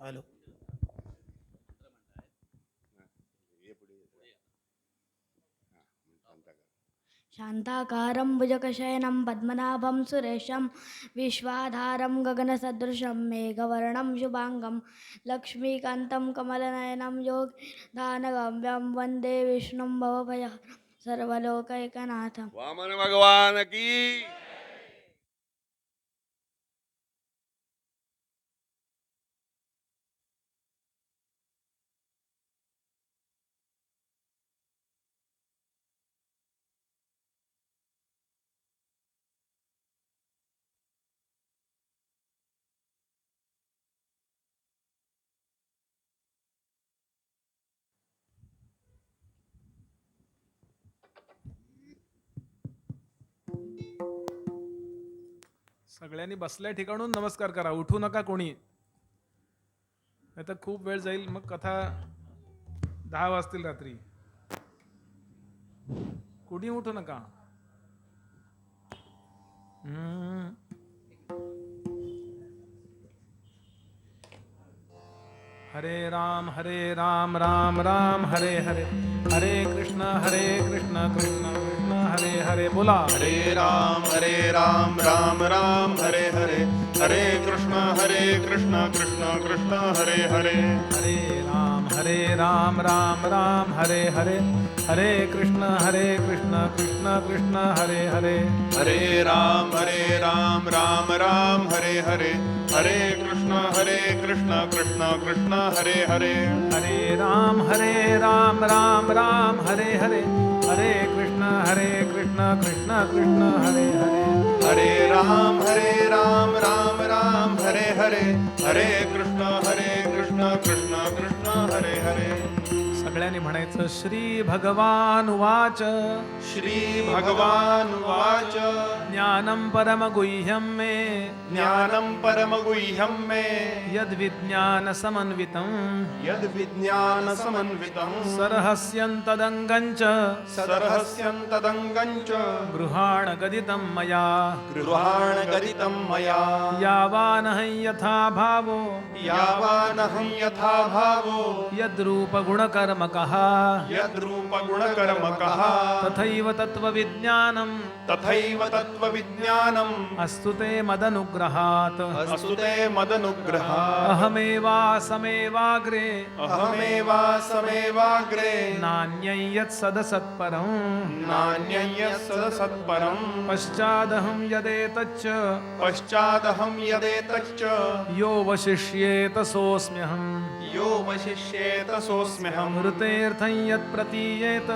Hello. शान्ताकारं भुजगशयनं पद्मनाभं सुरेशं विश्वाधारं गगनसदृशं मेघवर्णं शुभाङ्गं लक्ष्मीकान्तं कमलनयनं योगिधानगम्यं वन्दे विष्णुं भवभयहरं सर्वलोकैकनाथम्. वामन भगवान की. सगळ्यांनी बसल्या ठिकाणून नमस्कार करा, उठू नका कोणी, नाही तर खूप वेळ जाईल, मग कथा 10 वाजतील रात्री. कोणी उठू नका. हरे राम राम राम हरे हरे, हरे कृष्ण कृष्ण कृष्ण हरे हरे. बोला हरे राम राम राम हरे हरे, हरे कृष्ण कृष्ण कृष्ण हरे हरे. हरे राम राम हरे हरे, हरे कृष्ण कृष्ण कृष्ण हरे हरे. हरे राम राम राम हरे हरे, हरे कृष्ण कृष्ण कृष्ण हरे हरे. हरे राम राम राम हरे हरे, हरे कृष्ण कृष्ण कृष्ण हरे हरे. हरे राम राम राम हरे हरे, हरे कृष्ण कृष्ण कृष्ण हरे हरे. सगळ्यांनी म्हणायचं श्री भगवान उवाच. श्री भगवान उवाच. ज्ञानं परमगुह्यं मे, ज्ञानं परमगुह्यं मे, यद्विज्ञान समन्वितं, यद्विज्ञानसमन्वितं, सरहस्यन्तदङ्गं च सरहस्यन्तदङ्गं च गृहाण गदितं मया. गृहाणगदितं मया. यावानहं यथा भावो, यावानहं यथा भावो, यद्रूपगुणकर्मकः, यद्रूपगुणकर्मकः, तथैव तत्त्वविज्ञानं, तथैव तत्त्वविज्ञानम् अस्तु ते मदनुग्रहात्. अस्तु ते मदनुग्रहात्. अहमेवासमेवाग्रे, अहमेवासमेवाग्रे, नान्यं यत्सदसत्परं, नान्यं यत्सदसत्परम्, पश्चादहं यदेतच्च, पश्चादहं यदेतच्च, यो वशिष्येत सोऽस्म्यहम्. यो वशिष्येत सोऽस्म्यहम्. ऋतेऽर्थं यत्प्रतीयेत,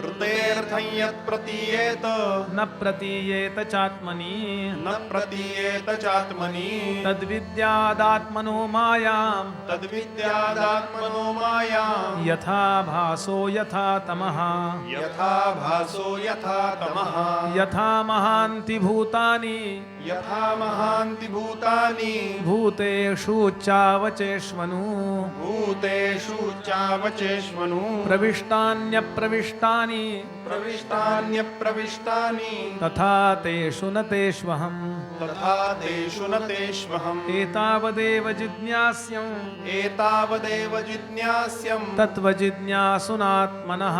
ऋतेऽर्थं यत्प्रतीयेत, न प्रतीयेत चात्मनि, न प्रतीयेत चात्मनि, तद्विद्यादात्मनो मायां, तद्विद्यादात्मनो मायां. यथा भासो यथा तमः, यथा भासो यथा तमः, यथा महान्ति भूतानि, यथा महान्ति भूतानि, भूतेषु चावचेष्वनु, भूतेषु चावचेष्वनु, प्रविष्टान्यप्रविष्टानि, प्रविष्टान्यप्रविष्टानि, तथा तेषु न तेष्वहम्. तथा तेषु न तेष्वहम्. एतावदेव जिज्ञास्यम्, एतावदेव जिज्ञास्यम्, तत्त्वजिज्ञासुनात्मनः,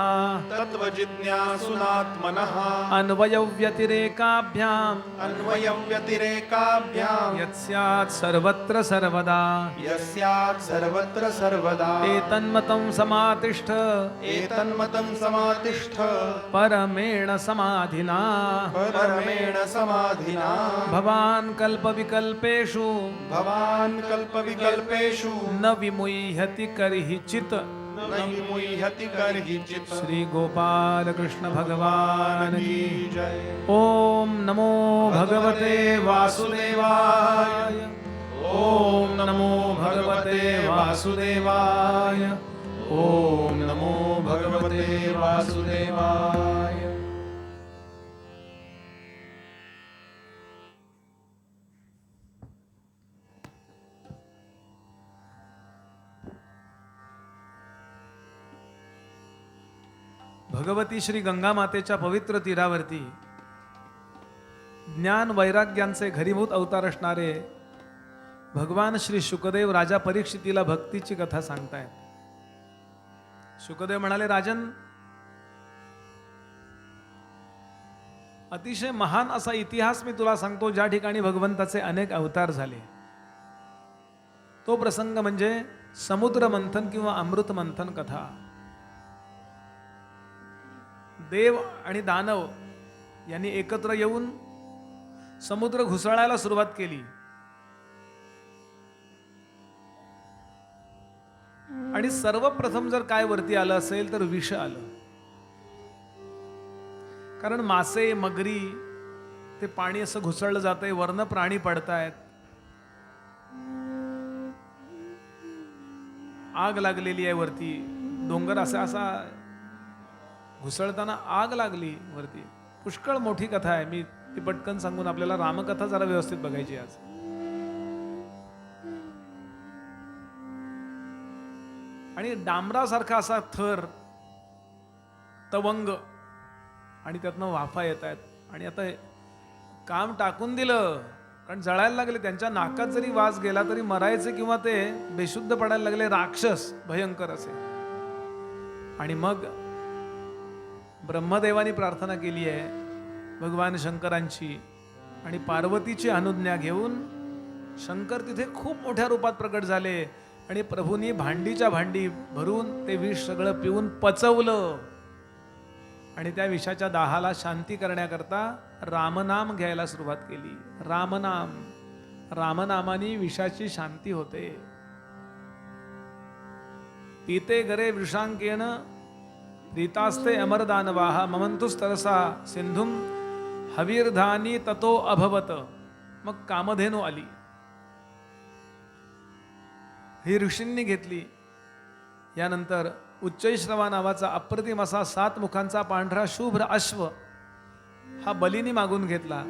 तत्त्वजिज्ञासुनात्मनः, अन्वयव्यतिरेकाभ्याम्, अन्वयव्यतिरेकाभ्याम्, यत्स्यात् सर्वत्र सर्वदा. यस्यात् सर्वत्र सर्वदा. एतन्मतं समातिष्ठ, एतन्मतं समातिष्ठ, परमेण समाधिना. परमेण समाधिना. भवान् कल्पविकल्पेषु, भवान् कल्पविकल्पेषु, न विमुह्यति कर्हिचित्. न विमुह्यति कर्हिचित्. श्री गोपाल कृष्ण भगवान की जय. ओम नमो भगवते वासुदेवाय. ओम नमो भगवते वासुदेवाय. ओम नमो भगवते वासुदेवाय. भगवती श्री गंगा मातेच्या पवित्र तीरावरती ज्ञान वैराग्यांचे घरीभूत अवतार असणारे भगवान श्री शुकदेव राजा परीक्षितीला भक्तीची कथा सांगतायत. शुकदेव म्हणाले, राजन, अतिशय महान असा इतिहास मी तुला सांगतो ज्या ठिकाणी भगवंताचे अनेक अवतार झाले. तो प्रसंग म्हणजे समुद्र मंथन किंवा अमृत मंथन कथा. देव आणि दानव यांनी एकत्र येऊन समुद्र घुसळायला सुरुवात केली आणि सर्वप्रथम जर काय वरती आलं असेल तर विष आलं. कारण मासे, मगरी, ते पाणी असं घुसळलं जातंय, वरनं प्राणी पडतायत, आग लागलेली आहे वरती. डोंगर असा असा घुसळताना आग लागली वरती. पुष्कळ मोठी कथा आहे, मी ती पटकन सांगून आपल्याला रामकथा जरा व्यवस्थित बघायची आज. आणि डांबरासारखा असा थर, तवंग, आणि त्यातनं वाफा येत आहेत. आणि आता काम टाकून दिलं कारण जळायला लागले. त्यांच्या नाकात जरी वास गेला तरी मरायचे किंवा ते बेशुद्ध पडायला लागले. राक्षस भयंकर असे. आणि मग ब्रह्मदेवानी प्रार्थना केली आहे भगवान शंकरांची, आणि पार्वतीची अनुज्ञा घेऊन शंकर तिथे खूप मोठ्या रूपात प्रकट झाले. आणि प्रभूंनी भांडीच्या भांडी भरून ते विष सगळं पिऊन पचवलं. आणि त्या विषाच्या दाहाला शांती करण्याकरता रामनाम घ्यायला सुरुवात केली. रामनाम, रामनामाने विषाची शांती होते. पीते गरे वृषांकेन प्रीतास्ते अमरदानवाहा ममंतुस्तरसा सिंधुम हवीर्धानी ततो अभवत. मग कामधेनू आली, ही ऋषींनी घेतली. यानंतर उच्चैश्रवा नावाचा अप्रतिम असा 7 मुखांचा पांढरा शुभ्र अश्व हा बलीनी मागून घेतला.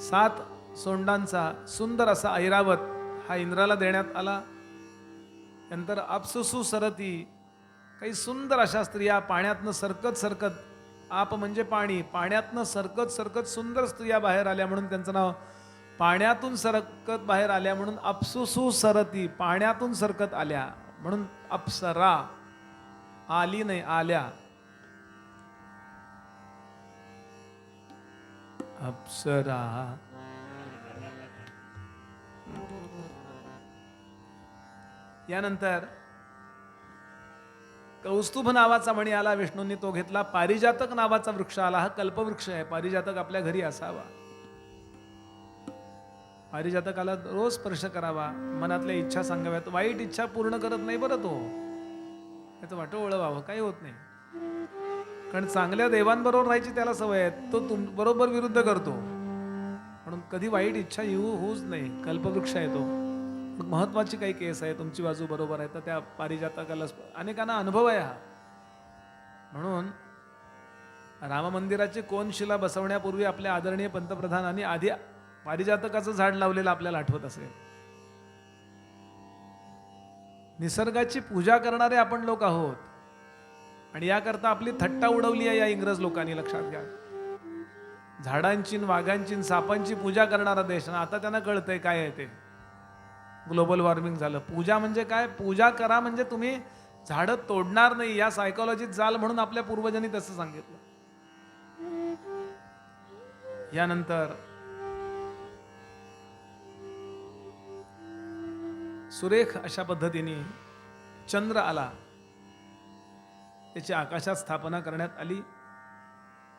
7 सोंडांचा सुंदर असा ऐरावत हा इंद्राला देण्यात आला. नंतर अप्सुसू सरती, काही सुंदर अशा स्त्रिया पाण्यातनं सरकत सरकत, आप म्हणजे पाणी, पाण्यातनं सरकत सरकत सुंदर स्त्रिया बाहेर आल्या म्हणून त्यांचं नाव, पाण्यातून सरकत बाहेर आल्या म्हणून अप्सुसू सरती, पाण्यातून सरकत आल्या म्हणून अप्सरा. आली नाही, आल्या. अप्सरा. यानंतर कौस्तुभ नावाचा मणी आला, विष्णूंनी तो घेतला. पारिजातक नावाचा वृक्ष आला, हा कल्पवृक्ष आहे. पारिजातक आपल्या घरी असावा. पारिजातकाला रोज स्पर्श करावा, मनातल्या इच्छा सांगाव्यात. वाईट इच्छा पूर्ण करत नाही बरं तो, त्याचं वाटोवळं व्हावं, काही होत नाही. कारण चांगल्या देवांबरोबर राहायची त्याला सवय आहे, तो बरोबर विरुद्ध करतो. म्हणून कधी वाईट इच्छा होऊच नाही. कल्पवृक्ष आहे तो. महत्वाची काही केस आहे, तुमची बाजू बरोबर आहे, तर त्या पारिजातकाला अनेकांना अनुभव आहे हा. म्हणून राम मंदिराची कोनशिला बसवण्यापूर्वी आपल्या आदरणीय पंतप्रधानांनी आधी पारिजातकाचं झाड लावलेलं आपल्याला आठवत असेल. निसर्गाची पूजा करणारे आपण लोक आहोत, आणि याकरता आपली थट्टा उडवली आहे या इंग्रज लोकांनी, लक्षात घ्या. झाडांची, वाघांची, सापांची पूजा करणारा देश. आता त्यांना कळतंय काय आहे ते. ग्लोबल वॉर्मिंग झालं. पूजा म्हणजे काय? पूजा करा म्हणजे तुम्ही झाडं तोडणार नाही, या सायकोलॉजीत जाल म्हणून आपल्या पूर्वजांनी तसं सांगितलं. यानंतर सुरेख अशा पद्धतीने चंद्र आला, त्याची आकाशात स्थापना करण्यात आली.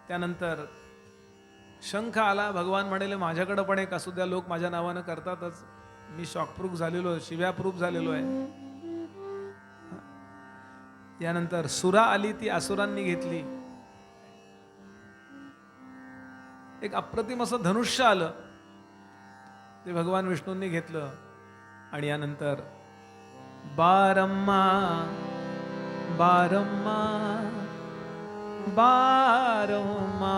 त्यानंतर शंख आला. भगवान म्हणाले माझ्याकडे पण एक असू द्या, लोक माझ्या नावानं करतातच, मी शॉकप्रूफ झालेलो, शिव्याप्रूफ झालेलो आहे. यानंतर सुरा आली, ती असुरांनी घेतली. एक अप्रतिम असं धनुष्य आलं, ते भगवान विष्णूंनी घेतलं. आणि यानंतर बारम्मा बारम्मा बारम्मा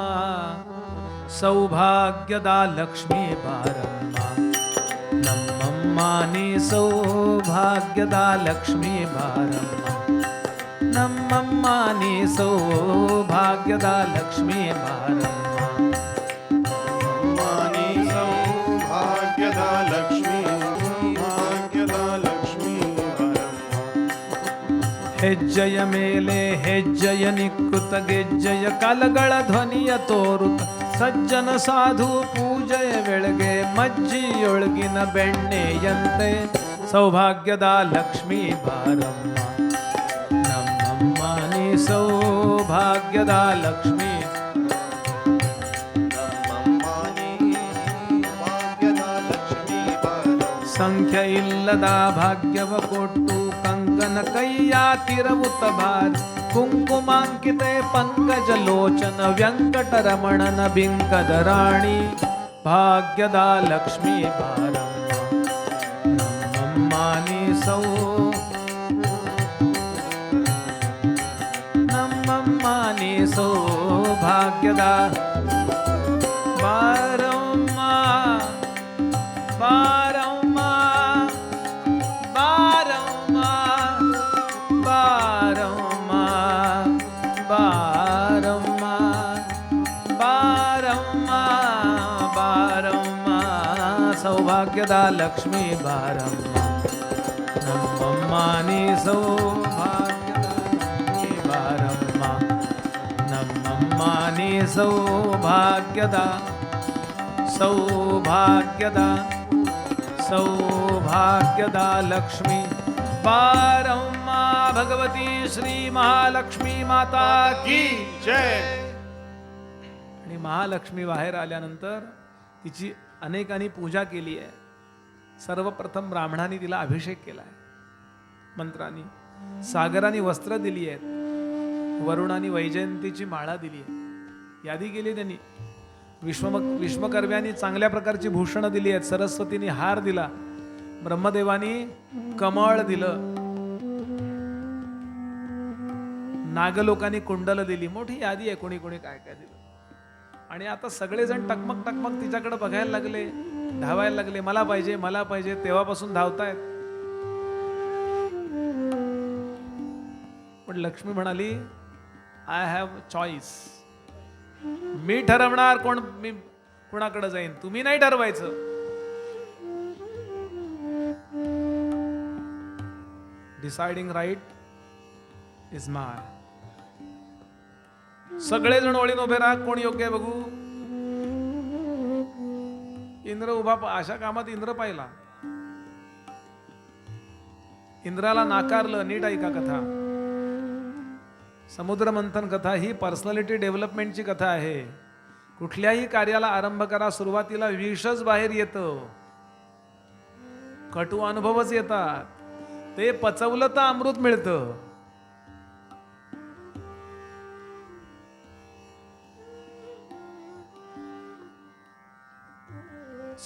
सौभाग्यदा लक्ष्मी बारम्मा नम्मम्मानी सौभाग्यदा लक्ष्मी बारम्मा नम्मम्मानी सौभाग्यदा लक्ष्मी बारम्मा मानी सौभाग्यदा लक्ष्मी ಹೆಜ್ಜೆಯ ಮೇಲೆ ಹೆಜ್ಜೆಯ ನಿಕ್ಕುತ ಗೆಜ್ಜೆಯ ಕಲಗಳ ಧ್ವನಿಯ ತೋರುತ್ತ ಸಜ್ಜನ ಸಾಧು ಪೂಜೆಯ ಬೆಳಗ್ಗೆ ಮಜ್ಜಿಯೊಳಗಿನ ಬೆಣ್ಣೆಯಂತೆ ಸೌಭಾಗ್ಯದ ಲಕ್ಷ್ಮೀ ಬಾರಮ್ಮ ನಮ್ಮಮ್ಮ ನೀ ಸೌಭಾಗ್ಯದ ಲಕ್ಷ್ಮೀ ಸಂಖ್ಯೆ ಇಲ್ಲದ ಭಾಗ್ಯವ ಕೊಟ್ಟು ಕಂಕನ ಕೈಯ ತಿರವುತ್ತ ಭಾರಿ ಕುಂಕುಮಾಂಕಿತೆ ಪಂಕಜ ಲೋಚನ ವೆಂಕಟರಮಣನ ಬಿಂಕದ ರಾಣಿ ಭಾಗ್ಯದ ಲಕ್ಷ್ಮೀ ಬಾರಮ್ಮ ನಮ್ಮಮ್ಮ ನೀ ನಮ್ಮಮ್ಮ ನೀ ಸೌಭಾಗ್ಯದ ಬಾರಮ್ಮ ಬಾರಮ್ಮ ಬಾರಮ್ಮ ಬಾರಮ್ಮ ಬಾರಮ್ಮ ಬಾರಮ್ಮ ಬಾರಮ್ಮ ಸೌಭಾಗ್ಯದ ಲಕ್ಷ್ಮೀ ಬಾರಮ್ಮ ನಮ್ಮಮ್ಮ ನೀ ಸೌಭಾಗ್ಯದ ಲಕ್ಷ್ಮೀ ಬಾರಮ್ಮ ನಮ್ಮಮ್ಮ ನೀ ಸೌಭಾಗ್ಯದ ಸೌಭಾಗ್ಯದ ಸೌಭಾಗ್ಯದ ಲಕ್ಷ್ಮೀ ಬಾರಮ್ಮ भगवती श्री महालक्ष्मी माता की जय. आणि महालक्ष्मी बाहेर आल्यानंतर तिची अनेकांनी पूजा केली आहे. सर्वप्रथम ब्राह्मणांनी तिला अभिषेक केला आहे मंत्रांनी. सागराने वस्त्र दिली आहेत. वरुणाने वैजयंतीची माळा दिली आहे. यादी केली त्यांनी. विश्वकर्म्यांनी चांगल्या प्रकारची भूषणं दिली आहेत. सरस्वतीने हार दिला. ब्रह्मदेवानी कमळ दिलं. नागलोकांनी कुंडल दिली. मोठी यादी आहे कोणी कोणी काय काय दिलं. आणि आता सगळेजण टकमक टकमक तिच्याकडे बघायला लागले, धावायला लागले. मला पाहिजे मला पाहिजे. तेव्हापासून धावतायत. पण लक्ष्मी म्हणाली आय हॅव चॉईस. मी ठरवणार कोण मी कोणाकडे जाईन. तुम्ही नाही ठरवायचं. डिसाइडिंग राईट इज माय. सगळेजण ओळीन उभे राहा. कोण योग्य आहे बघू. इंद्र उभा. अशा कामात इंद्र पाहिला. इंद्राला नाकारलं. नीट ऐका कथा. समुद्र मंथन कथा ही पर्सनॅलिटी डेव्हलपमेंटची कथा आहे. कुठल्याही कार्याला आरंभ करा. सुरुवातीला विषच बाहेर येतं. कटू अनुभवच येतात. ते पचवलं तर अमृत मिळतं.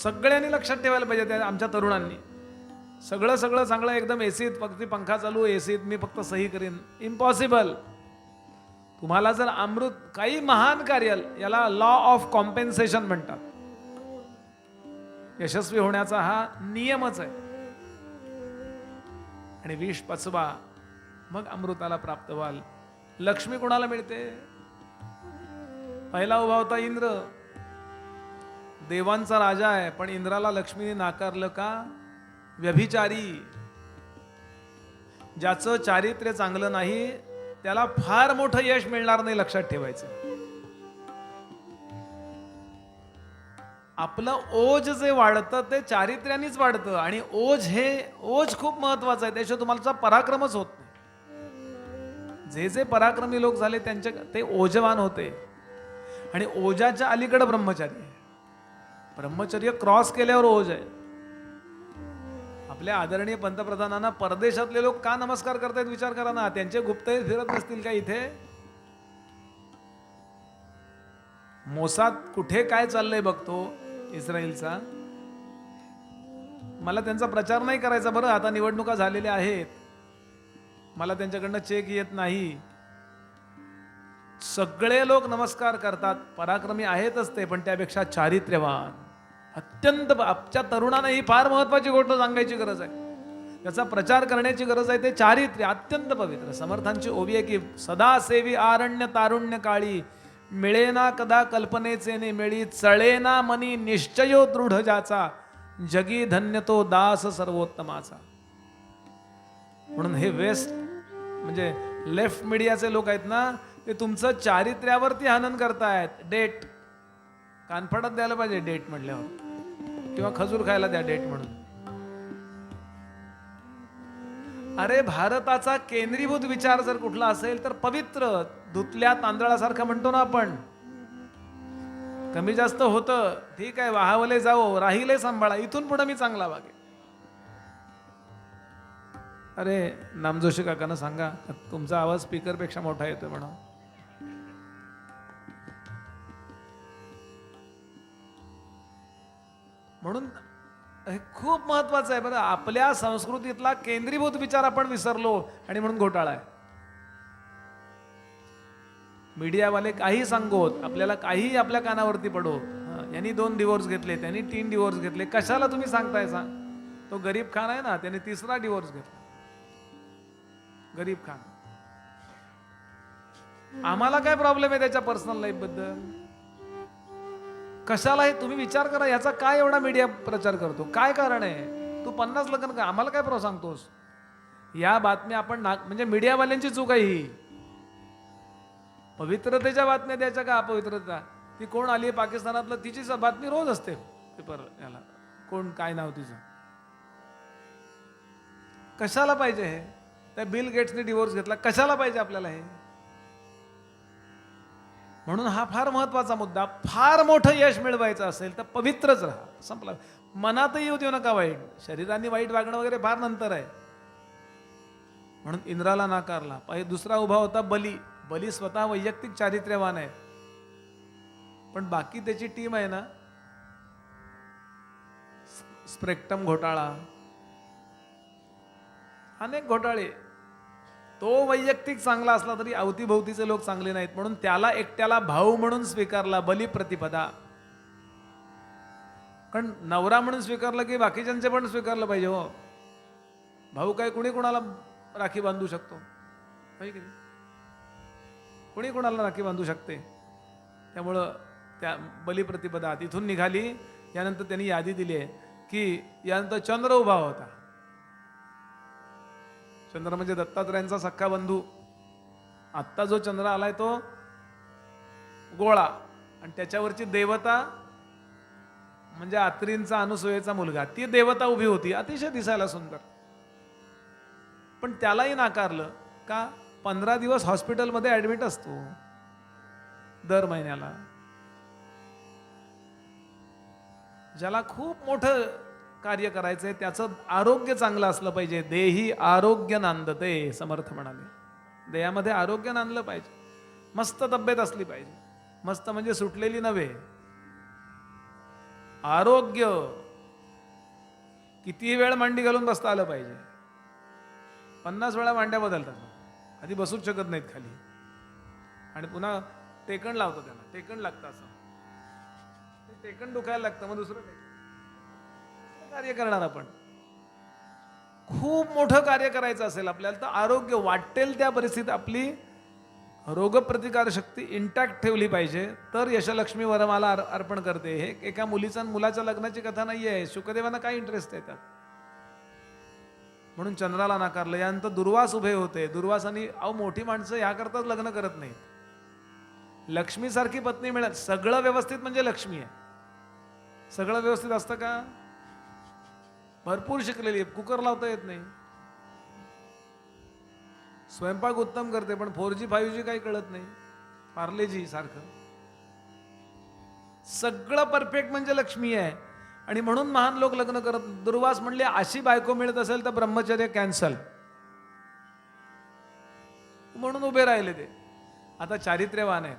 सगळ्यांनी लक्षात ठेवायला पाहिजे. त्या आमच्या तरुणांनी सगळं सगळं चांगलं एकदम एसीत फक्त पंखा चालू एसीत मी फक्त सही करीन. इम्पॉसिबल. तुम्हाला जर अमृत काही महान कार्य याला लॉ ऑफ कॉम्पेन्सेशन म्हणतात. यशस्वी होण्याचा हा नियमच आहे. आणि विष पचवा मग अमृताला प्राप्त व्हाल. लक्ष्मी कोणाला मिळते. पहिला उभा होता इंद्र. देवांचा राजा आहे. पण इंद्राला लक्ष्मीने नाकारलं का. व्यभिचारी. ज्याचं चारित्र्य चांगलं नाही त्याला फार मोठं यश मिळणार नाही. लक्षात ठेवायचं. आपलं ओज जे वाढतं ते चारित्र्यानेच वाढतं. आणि ओज खूप महत्वाचं आहे. त्याशिवाय तुम्हाला पराक्रमच होत नाही. जे जे पराक्रमी लोक झाले त्यांचे ते ओजवान होते. आणि ओजाच्या अलीकडे ब्रह्मचारी आहे. ब्रह्मचर्य क्रॉस केल्यावर ओज आहे. आपल्या आदरणीय पंतप्रधानांना परदेशातले लोक का नमस्कार करतायत विचार करा ना. त्यांचे गुप्तहेर फिरत नसतील का इथे. मोसाद कुठे काय चाललंय बघतो इस्रायलचा. मला त्यांचा प्रचार नाही करायचा. बरं आता निवडणुका झालेल्या आहेत. मला त्यांच्याकडनं चेक येत नाही. सगळे लोक नमस्कार करतात. पराक्रमी आहेतच ते. पण त्यापेक्षा चारित्र्यवान अत्यंत. आजच्या तरुणांना ही फार महत्वाची गोष्ट सांगायची गरज आहे. त्याचा प्रचार करण्याची गरज आहे. ते चारित्र्य अत्यंत पवित्र. समर्थांची ओवी आहे की सदा सेवी आरण्य तारुण्य काळी मिळेना कदा कल्पनेचे ने मिळी चळेना मनी निश्चयो दृढ ज्याचा जगी धन्य तो दास सर्वोत्तमाचा. म्हणून हे वेस्ट म्हणजे लेफ्ट मीडियाचे लोक आहेत ना, ते तुमचं चारित्र्यावरती हनन करतायत. डेट कानफडात द्यायला पाहिजे डेट म्हटल्यावर, किंवा खजूर खायला द्या डेट म्हणून. अरे भारताचा केंद्रीभूत विचार जर कुठला असेल तर पवित्र, धुतल्या तांदळासारखं म्हणतो ना आपण. कमी जास्त होतं ठीक आहे, वाहावले जाओ, राहिले सांभाळा, इथून पुढे मी चांगला वागेन. अरे नामजोशी काकांना सांगा तुमचा आवाज स्पीकरपेक्षा मोठा येतोय म्हणा. म्हणून हे खूप महत्वाचं आहे बरं. आपल्या संस्कृतीतला केंद्रीभूत विचार आपण विसरलो आणि म्हणून घोटाळा आहे. मीडियावाले काही सांगोत, आपल्याला काही आपल्या कानावरती पडो, यांनी 2 डिवोर्स घेतले, त्यांनी 3 डिवोर्स घेतले, कशाला तुम्ही सांगताय सांग. तो गरीब खान आहे ना, त्याने 3रा डिवोर्स घेतला. गरीब खान. आम्हाला काय प्रॉब्लेम आहे त्याच्या पर्सनल लाईफ बद्दल? कशाला हे तुम्ही विचार करा. याचा काय एवढा मीडिया प्रचार करतो? काय कारण आहे? तू 50 लग्न का, आम्हाला काय प्रॉब्लेम सांगतोस? या बातम्या आपण म्हणजे मीडियावाल्यांची चूक आहे ही. पवित्रतेच्या बातम्या द्यायच्या का अपवित्रता? ती कोण आली पाकिस्तानातलं, तिची बातमी रोज असते पेपर याला. कोण काय नाव तिचं? कशाला पाहिजे हे? त्या बिल गेट्सने डिवोर्स घेतला, कशाला पाहिजे आपल्याला हे? म्हणून हा फार महत्वाचा मुद्दा. फार मोठं यश मिळवायचं असेल तर पवित्रच राहा, संपला. मनातही येऊ देऊ नका वाईट. शरीराने वाईट वागणं वगैरे फार नंतर आहे. म्हणून इंद्राला नाकारला. दुसरा उभा होता बली. बली स्वतः वैयक्तिक चारित्र्यवान आहे, पण बाकी त्याची टीम आहे ना, स्प्रेक्टम घोटाळा, अनेक घोटाळे. तो वैयक्तिक चांगला असला तरी अवतीभोवतीचे लोक चांगले नाहीत, म्हणून त्याला एकट्याला भाऊ म्हणून स्वीकारला. बली प्रतिपदा. कारण नवरा म्हणून स्वीकारलं की बाकीच्यांचे पण स्वीकारलं पाहिजे. हो, भाऊ काय कुणी कुणाला राखी बांधू शकतो? कुणी कुणाला राखी बांधू शकते. त्यामुळं त्या बलिप्रतिपदा तिथून निघाली. यानंतर त्यांनी यादी दिली आहे की यानंतर चंद्र उभा होता. चंद्र म्हणजे दत्तात्रयांचा सख्खा बंधू. आत्ता जो चंद्र आलाय तो गोळा, आणि त्याच्यावरची देवता म्हणजे आत्रींचा अनुसूयेचा मुलगा, ती देवता उभी होती, अतिशय दिसायला सुंदर. पण त्यालाही नाकारलं का? 15 दिवस हॉस्पिटलमध्ये ऍडमिट असतो दर महिन्याला. ज्याला खूप मोठं कार्य करायचंय, त्याचं आरोग्य चांगलं असलं पाहिजे. देही आरोग्य नांदते, समर्थ म्हणाले. देहामध्ये आरोग्य नांदलं पाहिजे. मस्त तब्येत असली पाहिजे. मस्त म्हणजे सुटलेली नव्हे. आरोग्य. किती वेळ मांडी घालून बसता आलं पाहिजे. 50 वेळा मांड्या बदलतात. आधी बसूच शकत नाहीत खाली, आणि पुन्हा टेकण लावतो त्यांना. टेकण लागतं असं, टेकण दुखायला लागतं, मग दुसरं कार्य करणार. आपण खूप मोठं कार्य करायचं असेल आपल्याला तर आरोग्य वाटेल त्या परिस्थितीत आपली रोगप्रतिकार शक्ती इंटॅक्ट ठेवली पाहिजे, तर यशलक्ष्मी वरमाला अर्पण करते. हे एका मुलीचा मुलाच्या लग्नाची कथा नाही आहे. शुकदेवांना काय इंटरेस्ट आहे त्यात? म्हणून चंद्राला नाकारलं. यानंतर दुर्वास उभे होते. दुर्वासानी, अहो मोठी माणसं ह्याकरताच लग्न करत नाहीत. लक्ष्मीसारखी पत्नी मिळत. सगळं व्यवस्थित म्हणजे लक्ष्मी आहे. सगळं व्यवस्थित असतं का? भरपूर शिकलेली आहे, कुकर लावता येत नाही. स्वयंपाक उत्तम करते, पण 4G 5G काही कळत नाही. पार्लेजी सारखं सगळं परफेक्ट म्हणजे लक्ष्मी आहे. आणि म्हणून महान लोक लग्न करत. दुर्वास म्हणले अशी बायको मिळत असेल तर ब्रह्मचर्य कॅन्सल, म्हणून उभे राहिले ते. आता चारित्र्यवान आहेत,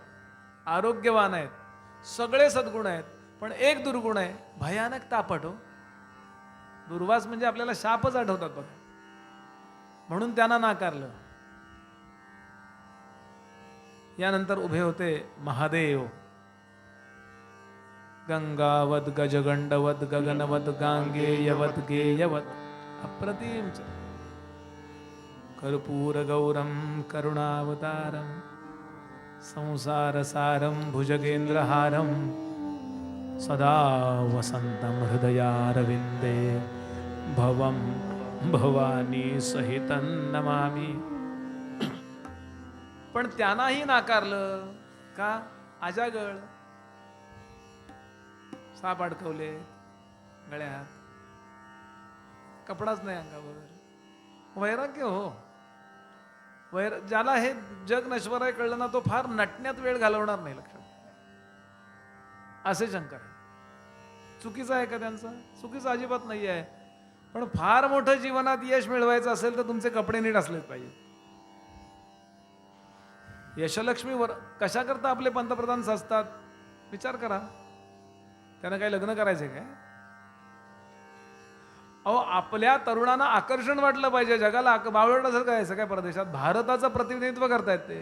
आरोग्यवान आहेत, सगळे सद्गुण आहेत, पण एक दुर्गुण आहे, भयानक तापट. हो, दुर्वास म्हणजे आपल्याला शापच आठवतात बघा. म्हणून त्यांना नाकारलं. यानंतर उभे होते महादेव. गंगावत गजगंडवत गगनवत गांगेयवत गेयवत अप्रतिम कर्पूर गौरम करुणावतारम संसारसारम भुजगेंद्रहारम सदा वसंतम हृदयारविंदे भवम भवानी सहितं नमामि. पण त्यांनाही नाकारलं का? अजागळ, साप अडकवले गळ्यात, कपडाच नाही अंगावर. वैराग्य हो, ज्याला हे जग नश्वर आहे कळलं ना, तो फार नटण्यात वेळ घालवणार नाही. लक्षात असे शंकर आहे. चुकीचं आहे का त्यांचं? चुकीचं अजिबात नाही आहे. पण फार मोठं जीवनात यश मिळवायचं असेल तर तुमचे कपडे नीट असलेच पाहिजे. यशलक्ष्मीवर कशा करता आपले पंतप्रधान सजतात विचार करा. त्यांना काही लग्न करायचंय काय? अहो, आपल्या तरुणांना आकर्षण वाटलं पाहिजे. जगाला बावळट असेल काय सगळ्या परदेशात भारताचं प्रतिनिधित्व करतायत ते.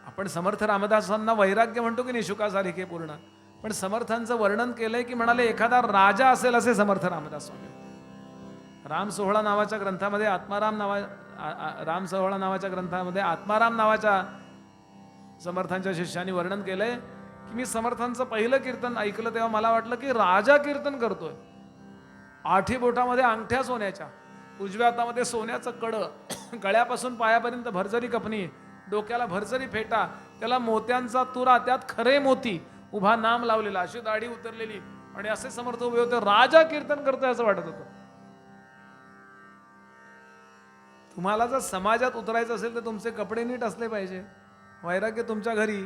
आपण समर्थ रामदासांना वैराग्य म्हणतो की नाही, शुकासारिखे पूर्ण. पण समर्थांचं वर्णन केलंय की म्हणाले एखादा राजा असेल असे समर्थ रामदास स्वामी. राम सोहळा नावाच्या ग्रंथामध्ये राम सोहळा नावाच्या ग्रंथामध्ये आत्माराम नावाच्या समर्थांच्या शिष्याने वर्णन केलंय की मी समर्थांचं पहिलं कीर्तन ऐकलं तेव्हा मला वाटलं की राजा कीर्तन करतोय. 8 बोटामध्ये अंगठ्या सोन्याच्या, उजव्या हातामध्ये सोन्याचं कड, गळ्यापासून पायापर्यंत भरजरी कपनी, डोक्याला भरजरी फेटा, त्याला मोत्यांचा तुरा, त्यात खरे मोती, उभा नाम लावलेला, अशी दाढी उतरलेली, आणि असे समर्थ उभे होते. राजा कीर्तन करतोय असं वाटत होतं. तुम्हाला जर समाजात उतरायचं असेल तर तुमचे कपडे नीट असले पाहिजे. वैराग्य तुमच्या घरी.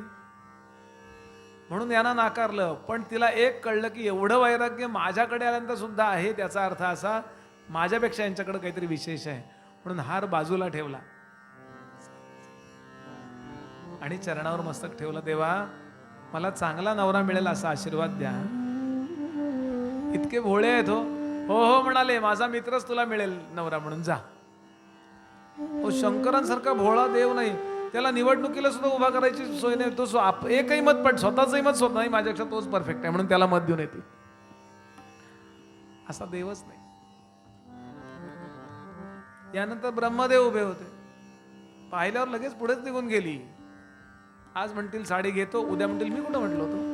म्हणून यांना नाकारलं. पण तिला एक कळलं की एवढं वैराग्य माझ्याकडे आल्यानंतर सुद्धा आहे. त्याचा अर्थ असा, माझ्यापेक्षा यांच्याकडे काहीतरी विशेष आहे. म्हणून हार बाजूला ठेवला आणि चरणावर मस्तक ठेवलं. देवा, मला चांगला नवरा मिळेल असा आशीर्वाद द्या. इतके भोळे आहेत हो. हो हो म्हणाले, माझा मित्रच तुला मिळेल नवरा म्हणून, जा. हो, शंकरांसारखा भोळा देव नाही. त्याला निवडणुकीला सुद्धा उभा करायची सोय नाही. तो एकही मत, पण स्वतःचंही मत स्वतः नाही, माझ्यापेक्षा तोच परफेक्ट आहे म्हणून त्याला मत देऊन येते. असा देवच नाही. यानंतर ब्रह्मदेव उभे होते. पाहिल्यावर लगेच पुढेच निघून गेली. आज म्हणतील साडी घेतो, उद्या म्हणतील मी कुठं म्हटलं होतं.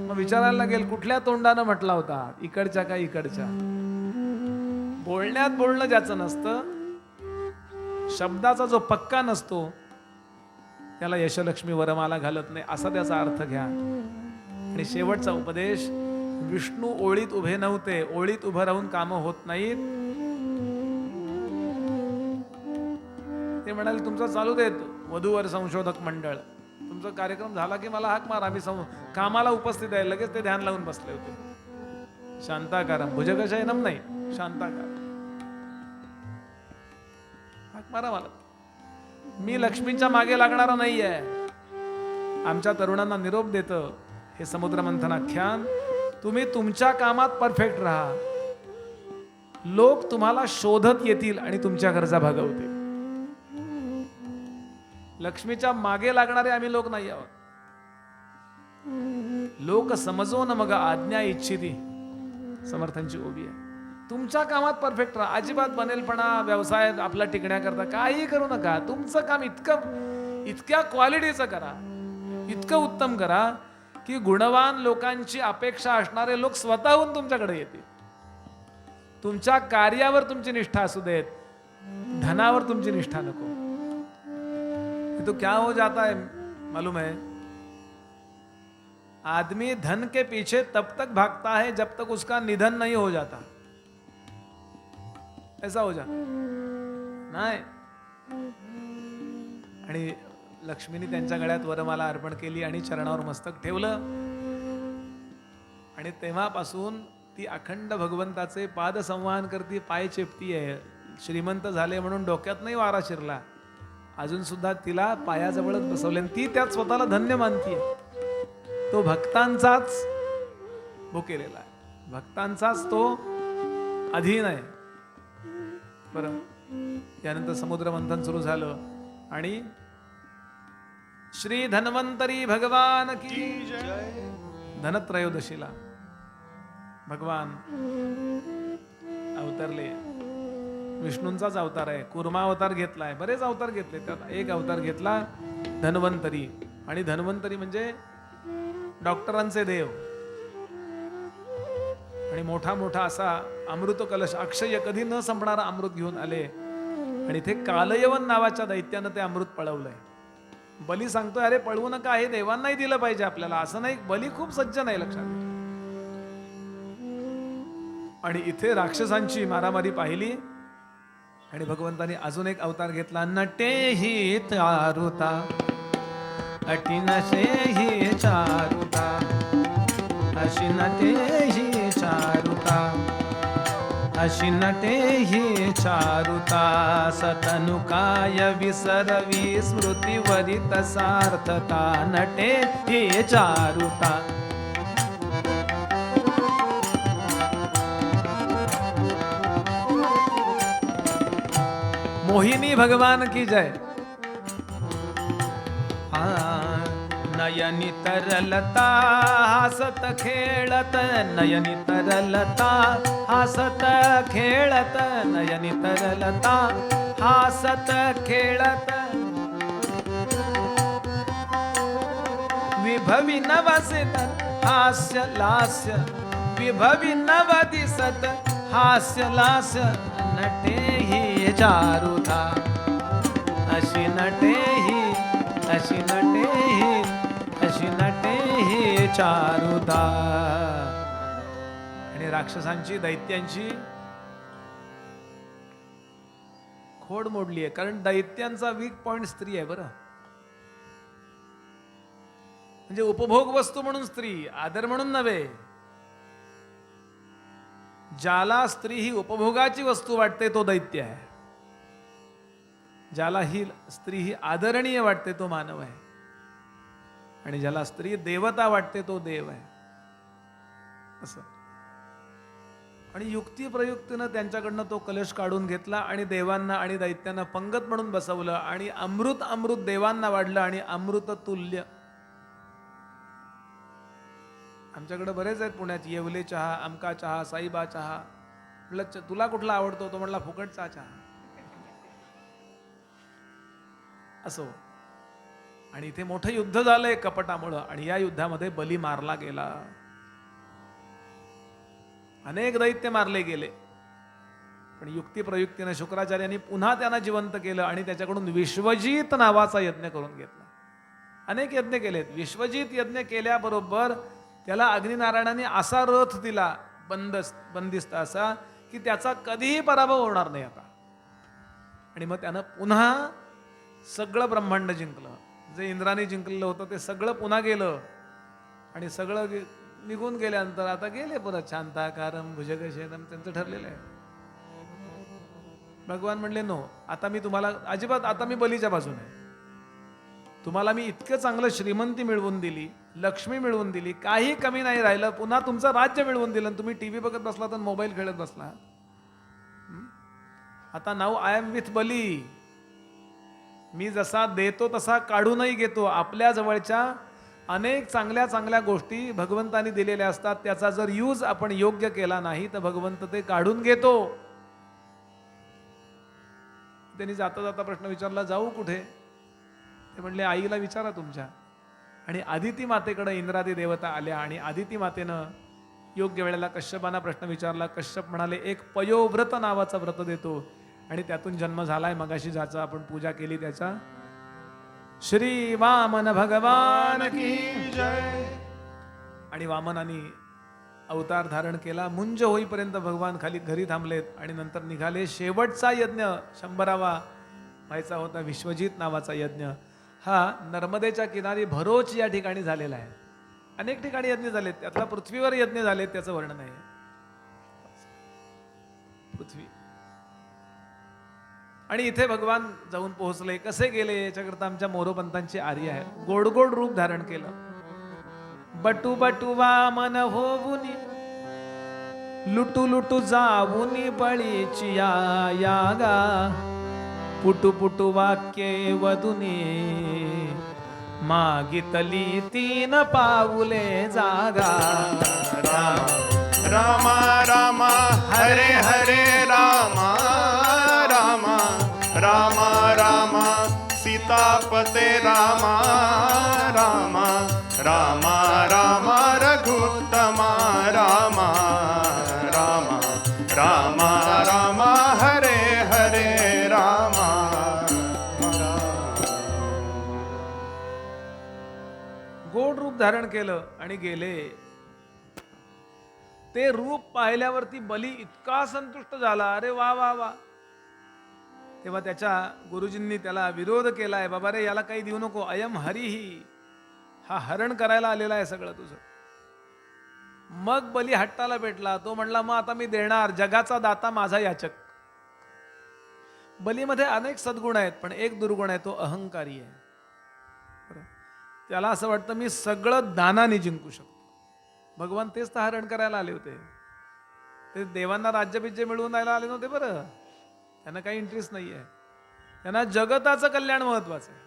मग विचारायला लागेल कुठल्या तोंडानं म्हटला होता, इकडच्या का इकडच्या. बोलण्यात बोलणं ज्याचं नसतं, शब्दाचा जो पक्का नसतो, त्याला यशलक्ष्मी वरमाला घालत नाही असा त्याचा अर्थ घ्या. आणि शेवटचा उपदेश, विष्णू ओळीत उभे नव्हते. ओळीत उभं राहून कामं होत नाहीत. ते म्हणाले तुमचं चालू देत वधूवर संशोधक मंडळ, तुमचा कार्यक्रम झाला की मला हाक मारा, आम्ही कामाला उपस्थित आहे. लगेच ते ध्यान लावून बसले होते. शांताकारम भुजगशयनम नाही, शांताकारम. हाक मारा मला, मी लक्ष्मीच्या मागे लागणारा नाही आहे. आमच्या तरुणांना निरोप देतं हे समुद्र मंथन आख्यान. तुम्ही तुमच्या कामात परफेक्ट राहा. लोक तुम्हाला शोधत येतील आणि तुमच्या गरजा भागवतील. लक्ष्मीच्या मागे लागणारे आम्ही लोक नाही आहोत. लोक समजो न मग आज्ञा इच्छिती, समर्थांची ओबी आहे. तुमच्या कामात परफेक्ट राहा. अजिबात बनेलपणा, व्यवसाय आपला टिकण्याकरता काही करू नका. तुमचं काम इतक्या क्वालिटीचं करा, इतकं उत्तम करा की गुणवान लोकांची अपेक्षा असणारे लोक स्वतःहून तुमच्याकडे येतील. तुमच्या कार्यावर तुमची निष्ठा असू देत, धनावर तुमची निष्ठा नको. तो क्या हो जाता है मालूम है, आदमी धन के पीछे तब तक भागता है जब तक उसका निधन नहीं हो जाता. ऐसा हो जाता नाही. आणि लक्ष्मीने त्यांच्या गळ्यात वरमाला अर्पण केली आणि चरणावर मस्तक ठेवलं. आणि तेव्हापासून ती अखंड भगवंताचे पाद संवाहन करती, पाय चेपती आहे. श्रीमंत झाले म्हणून डोक्यात नाही वारा शिरला, अजून सुद्धा तिला पायाजवळच बसवले. ती त्यात स्वतःला धन्य मानतीये. तो भक्तांचाच भुकेलेला आहे, भक्तांचाच तो अधीन आहे. बरं, यानंतर समुद्र मंथन सुरू झालं आणि श्री धन्वंतरी भगवान की जय. धनत्रयोदशीला भगवान अवतरले. विष्णूंचाच अवतार आहे. कुर्मा अवतार घेतलाय, बरेच अवतार घेतले. त्यात एक अवतार घेतला धन्वंतरी. आणि धन्वंतरी म्हणजे डॉक्टरांचे देव. आणि मोठा मोठा असा अमृत कलश, अक्षय कधी न संपणारा अमृत घेऊन आले. आणि इथे कालयवन नावाच्या दैत्यानं ते अमृत पळवलंय. बली सांगतोय अरे पळवू नका, हे देवांनाही दिलं पाहिजे आपल्याला, असं नाही. बली खूप सज्जन आहे, लक्षात घ्या. आणि इथे राक्षसांची मारामारी पाहिली आणि भगवंतानी अजून एक अवतार घेतला. नटेही चारुता अटी नशेही चारुता, अशी नटेही चारुता, अशी नटेही चारुता, सतनुकाय विसरवी स्मृतीवरित सार्थता, नटे ही चारुता. मोहिनी भगवान की जय. नयनी तरलता हसत खेळत, नयनी तरलता हसत खेळत, नयनी तरलता हसत खेळत, विभवी नवसित हास्य लास्य, विभवी नव दिसत हास्य लास्य, नटेही चारुता, अशी नटेही, अशी नटेही, अशी नटेही चारुता. आणि राक्षसांची दैत्यांची खोड मोडली आहे, कारण दैत्यांचा वीक पॉइंट स्त्री आहे. बरं, म्हणजे उपभोग वस्तू म्हणून स्त्री, आदर म्हणून नव्हे. ज्याला स्त्री ही उपभोगाची वस्तू वाटते तो दैत्य आहे, ज्याला ही स्त्री ही आदरणीय वाटते तो मानव आहे, आणि ज्याला स्त्री देवता वाटते तो देव आहे. असं. आणि युक्ती प्रयुक्तीनं त्यांच्याकडनं तो कलश काढून घेतला आणि देवांना आणि दैत्यांना पंगत म्हणून बसवलं, आणि अमृत अमृत देवांना वाढलं, आणि अमृत तुल्य. आमच्याकडे बरेच आहेत पुण्यात, येवले चहा, अमका चहा, साईबा चहा. म्हटलं तुला कुठला आवडतो? तो म्हटला फुकटचा चहा. असो. आणि इथे मोठं युद्ध झालंय कपटामुळं, आणि या युद्धामध्ये बली मारला गेला. अनेक दैत्य मारले गेले, पण युक्ती प्रयुक्तीने शुक्राचार्यांनी पुन्हा त्यांना जिवंत केलं आणि त्याच्याकडून विश्वजित नावाचा यज्ञ करून घेतला. अनेक यज्ञ केलेत. विश्वजित यज्ञ केल्याबरोबर त्याला अग्निनारायणाने असा रथ दिला, बंदिस्त असा, की त्याचा कधीही पराभव होणार नाही आता. आणि मग त्यानं पुन्हा सगळं ब्रह्मांड जिंकलं. जे इंद्राने जिंकलेलं होतं ते सगळं पुन्हा गेलं, आणि सगळं निघून गेल्यानंतर आता गेले परत शांताकारम भुजगशयनम, त्यांचं ठरलेलं आहे. भगवान म्हणले नो, आता मी तुम्हाला अजिबात, आता मी बलीच्या बाजूने. तुम्हाला मी इतकं चांगलं श्रीमंती मिळवून दिली, लक्ष्मी मिळवून दिली, काही कमी नाही राहिलं, पुन्हा तुमचं राज्य मिळवून दिलं, तुम्ही टीव्ही बघत बसला तर मोबाईल खेळत बसला. आता नाऊ आय एम विथ बली. मी जसा देतो तसा काढूनही घेतो. आपल्या जवळच्या अनेक चांगल्या चांगल्या गोष्टी भगवंतानी दिलेल्या असतात, त्याचा जर यूज आपण योग्य केला नाही तर भगवंत ते काढून घेतो. त्यांनी जाता जाता प्रश्न विचारला, जाऊ कुठे? ते म्हणले आईला विचारा तुमच्या. आणि आदिती मातेकडे इंद्रादी देवता आल्या, आणि आदिती मातेनं योग्य वेळेला कश्यपांना प्रश्न विचारला. कश्यप म्हणाले एक पयोव्रत नावाचं व्रत देतो, आणि त्यातून जन्म झालाय मगाशी ज्याचा आपण पूजा केली त्याचा. श्री वामन भगवान की जय. आणि वामनाने अवतार धारण केला. मुंज होईपर्यंत भगवान खाली घरी थांबलेत, आणि नंतर निघाले. शेवटचा यज्ञ 100वा व्हायचा होता, विश्वजित नावाचा यज्ञ. हा नर्मदेच्या किनारी भरोच या ठिकाणी झालेला आहे. अनेक ठिकाणी यज्ञ झालेत, त्यातला पृथ्वीवर यज्ञ झालेत, त्याचं वर्णन आहे. पृथ्वी. आणि इथे भगवान जाऊन पोहोचले. कसे गेले याच्याकरता आमच्या मोरोपंतांची आर्य आहे. गोड गोड रूप धारण केलं. बटू बटू वामन होऊनी, लुटू लुटू जाऊनी बळीची यागा, पुटू पुटू वाक्ये वदुनी, मागितली 3 पाऊले जागा. रामा रामा हरे हरे रामा, रामा रामा रामा सीतापते रामा, रामा रामा रामा रघुत्तमा, रामा रामा रामा रामा हरे हरे रामा. गोड रूप धारण केलं आणि गेले. ते रूप पाहिल्यावरती बली इतका संतुष्ट झाला, अरे वा वा वा. तेव्हा त्याच्या गुरुजींनी त्याला विरोध केलाय, बाबा रे याला काही देऊ नको, अयम हरिही, हा हरण करायला आलेला आहे सगळं तुझं. मग बली हट्टाला भेटला. तो म्हणला मग आता मी देणार, जगाचा दाता माझा याचक. बलीमध्ये अनेक सद्गुण आहेत, पण एक दुर्गुण आहे, तो अहंकारी आहे. त्याला असं वाटतं मी सगळं दानाने जिंकू शकतो. भगवान तेच तर हरण करायला आले होते. ते देवांना राज्यबिज्य मिळवून द्यायला आले नव्हते बरं. त्यांना काही इंटरेस्ट नाही आहे. त्यांना जगताचं कल्याण महत्वाचं आहे.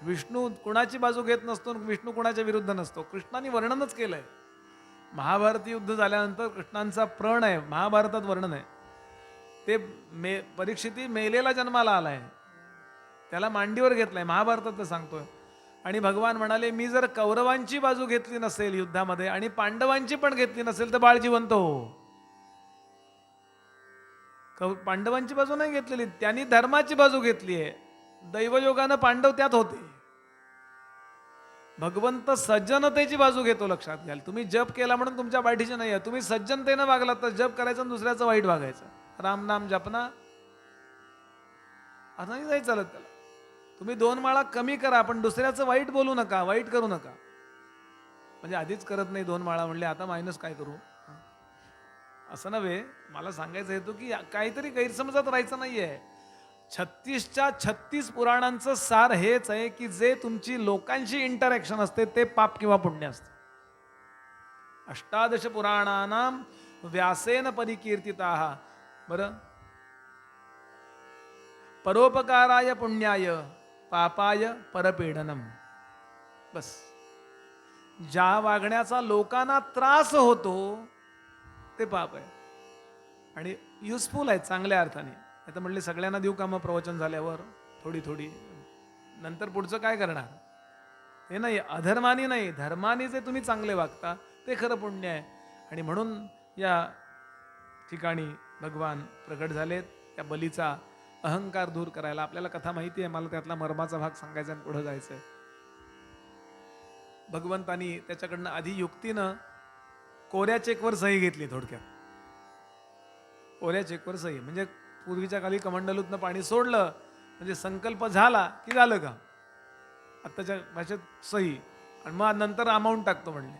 विष्णू कुणाची बाजू घेत नसतो, विष्णू कुणाच्या विरुद्ध नसतो. कृष्णाने वर्णनच केलंय. महाभारती युद्ध झाल्यानंतर कृष्णांचा प्रण आहे, महाभारतात वर्णन आहे. ते परीक्षिती मेलेला जन्माला आलाय, त्याला मांडीवर घेतलाय, महाभारतात सांगतोय. आणि भगवान म्हणाले मी जर कौरवांची बाजू घेतली नसेल युद्धामध्ये आणि पांडवांची पण घेतली नसेल तर बाळ जिवंत हो. पांडवांची बाजू नाही घेतलेली, त्यांनी धर्माची बाजू घेतली आहे. दैवयोगानं पांडव त्यात होते. भगवंत सज्जनतेची बाजू घेतो, लक्षात घ्याल. तुम्ही जप केला म्हणून तुमच्या पाठीचे नाही आहे. तुम्ही सज्जनतेनं वागलात तर जप करायचं आणि दुसऱ्याचं वाईट वागायचं. राम नाम जपना आता नाही चालत त्याला. तुम्ही 2 माळा कमी करा, पण दुसऱ्याचं वाईट बोलू नका, वाईट करू नका. म्हणजे आधीच करत नाही 2 माळा म्हणले आता मायनस काय करू, असं नव्हे. मला सांगायचं हेतू की काहीतरी गैरसमजात राहायचं नाहीये. 36च्या 36 पुराणांचं सार हेच आहे की जे तुमची लोकांशी इंटरॅक्शन असते ते पाप किंवा पुण्य असते. 18 पुराणानाम व्यासेन परिकीर्तिताः. बरं, परोपकाराय पुण्याय पापाय परपीडनम. बस, ज्या वागण्याचा लोकांना त्रास होतो ते पाप आहे आणि युजफुल आहे चांगल्या अर्थाने. आता म्हणले सगळ्यांना देऊ का मग प्रवचन झाल्यावर थोडी थोडी, नंतर पुढचं काय करणार. हे नाही, अधर्मानी नाही, धर्माने जे तुम्ही चांगले वागता ते खरं पुण्य आहे. आणि म्हणून या ठिकाणी भगवान प्रकट झालेत त्या बलीचा अहंकार दूर करायला. आपल्याला कथा माहिती आहे, मला त्यातला मर्माचा भाग सांगायचा आणि पुढे जायचं आहे. भगवंतानी त्याच्याकडनं आधी युक्तीनं कोऱ्या चेकवर सही घेतली. थोडक्यात कोऱ्या चेकवर सही म्हणजे पूर्वीच्या काली कमंडलूतनं पाणी सोडलं म्हणजे संकल्प झाला की झालं का. आत्ताच्या भाषेत सही, आणि मग नंतर अमाऊंट टाकतो म्हणले.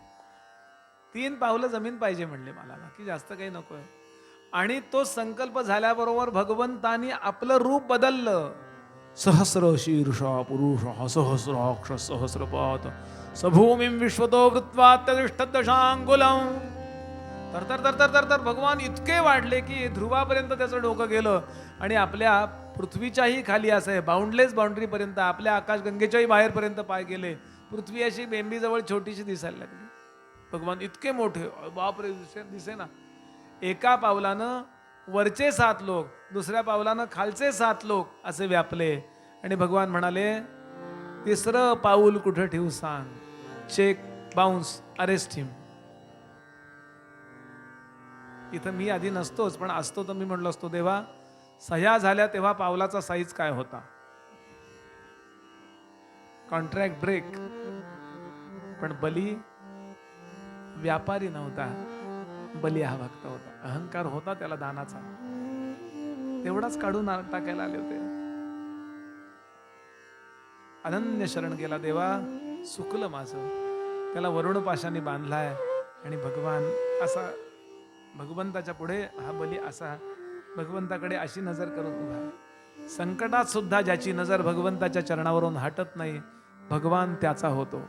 3 पावलं जमीन पाहिजे म्हणले मला, बाकी जास्त काही नको आहे. आणि तो संकल्प झाल्याबरोबर भगवंतानी आपलं रूप बदललं. सहस्र शीर्षा पुरुष सहस्राक्ष सहस्रपात सभूमीं विश्वतो वृत्वा तिष्ठत् दशांगुलम्. तर तर तर तर तर तर भगवान इतके वाढले की ध्रुवापर्यंत त्याचं डोकं गेलं आणि आपल्या पृथ्वीच्याही खाली असं आहे बाउंडलेस बाउंड्रीपर्यंत, आपल्या आकाशगंगेच्याही बाहेरपर्यंत पाय गेले. पृथ्वी अशी बेंबीजवळ छोटीशी दिसायला लागली. भगवान इतके मोठे, बापरे, दिसे ना. एका पावलानं वरचे 7 लोक, दुसऱ्या पावलानं खालचे 7 लोक असे व्यापले. आणि भगवान म्हणाले 3रं पाऊल कुठं ठेवू सांग. चेक बाउन्स, अरेस्ट हिम. इथं मी आधी नसतोच, पण असतो तर मी म्हणलो असतो देवा सह्या झाल्या तेव्हा पावलाचा साईज काय होता. Contract break. पण बली व्यापारी नव्हता, बली हा भक्त होता. अहंकार होता त्याला दानाचा, तेवढाच काढून टाकायला आले होते. अनन्य शरण गेला. देवा सुकलं माझं. त्याला वरुण पाशाने बांधलाय आणि भगवान असा भगवंताच्या पुढे हा बली असा भगवंताकडे अशी नजर करून उभा आहे. संकटात सुद्धा ज्याची नजर भगवंताच्या चरणावरून हटत नाही भगवान त्याचा होतो.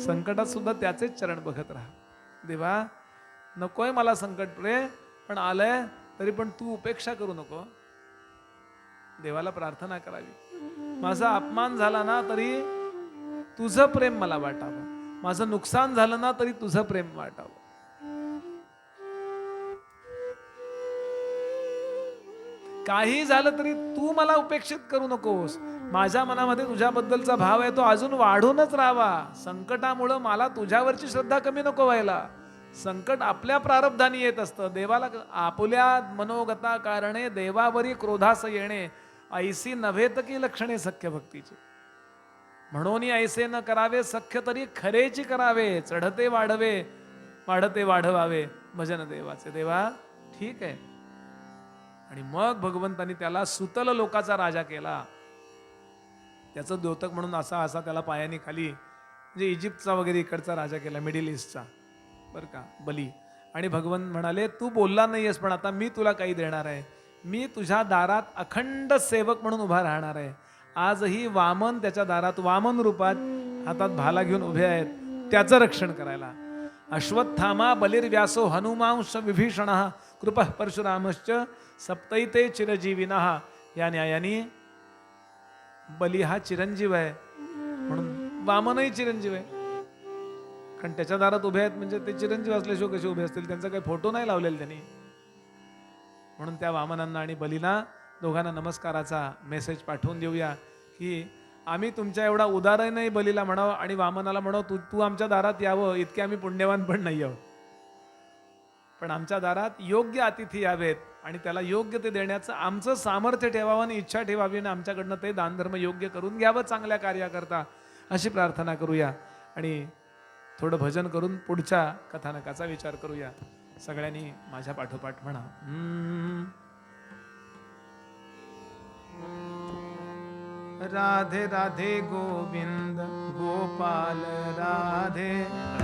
संकटात सुद्धा त्याचेच चरण बघत राहा. देवा नकोय मला संकट रे, पण आलंय तरी पण तू उपेक्षा करू नको. देवाला प्रार्थना करावी, माझा अपमान झाला ना तरी तुझं प्रेम मला वाटावं, माझं नुकसान झालं ना तरी तुझं प्रेम वाटावं. काही झालं तरी तू मला उपेक्षित करू नकोस. माझ्या मनामध्ये तुझ्याबद्दलचा भाव आहे तो अजून वाढूनच राहावा. संकटामुळं मला तुझ्यावरची श्रद्धा कमी नको व्हायला. संकट आपल्या प्रारब्धाने येत असतं. देवाला आपुल्या मनोगता कारणे देवावरी क्रोधास येणे ऐसी नव्हे की लक्षणे सख्य भक्तीची. म्हणून ऐसे न करावे सख्य तरी खरेची करावे, चढते वाढवे वाढते वाढवावे भजन देवाचे. देवा ठीक आहे. आणि मग भगवंतांनी त्याला सुतल लोकाचा राजा केला. त्याचं द्योतक म्हणून असा असा त्याला पायाने खाली, म्हणजे इजिप्तचा वगैरे इकडचा राजा केला, मिडिल ईस्टचा, बरं का, बली. आणि भगवंत म्हणाले तू बोलला नाहीयेस, पण आता मी तुला काही देणार आहे. मी तुझ्या दारात अखंड सेवक म्हणून उभा राहणार आहे. आजही वामन त्याच्या दारात वामन रूपात हातात भाला घेऊन उभे आहेत त्याचं रक्षण करायला. अश्वत्थामा बलिर्व्यासो हनुमांश विभीषण कृप परशुरामश्च सप्तैते चिरजीविनः. या न्यायाने बली हा चिरंजीव आहे, म्हणून वामनही चिरंजीव आहे. कारण त्याच्या दारात उभे आहेत म्हणजे ते चिरंजीव असल्याशिवाय कसे उभे असतील, त्यांचा काही फोटो नाही लावलेला त्यांनी. म्हणून त्या वामनांना आणि बलीला दोघांना नमस्काराचा मेसेज पाठवून देऊया की आम्ही तुमच्या एवढा उदार नाही बलीला म्हणावं आणि वामनाला म्हणावं तू तू आमच्या दारात यावं, इतके आम्ही पुण्यवान पण नाही आहोत, पण आमच्या दारात योग्य अतिथी यावेत आणि त्याला योग्य ते देण्याचं आमचं सामर्थ्य ठेवावं आणि इच्छा ठेवावी आणि आमच्याकडनं ते दानधर्म योग्य करून घ्यावं चांगल्या कार्याकरता, अशी प्रार्थना करूया. आणि थोडं भजन करून पुढच्या कथानकाचा विचार करूया. सगळ्यांनी माझ्या पाठोपाठ म्हणा. राधे राधे गोविंद गोपाल राधे,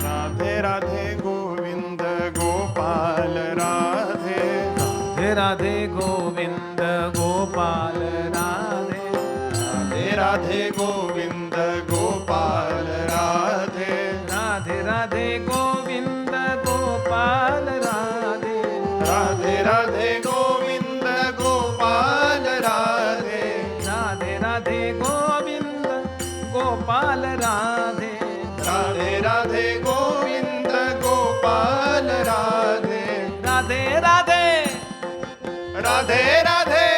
राधे राधे गोविंद गोपाल राधे, राधे राधे गोविंद गोपाल राधे, राधे राधे गोविंद गोपाल राधे, राधे राधे गोविंद गोपाल राधे, राधे राधे गोविंद गोपाल राधे, राधे राधे गोविंद गोपाल राधे, राधे राधे गोविंद गोपाल राधे, राधे राधे राधे राधे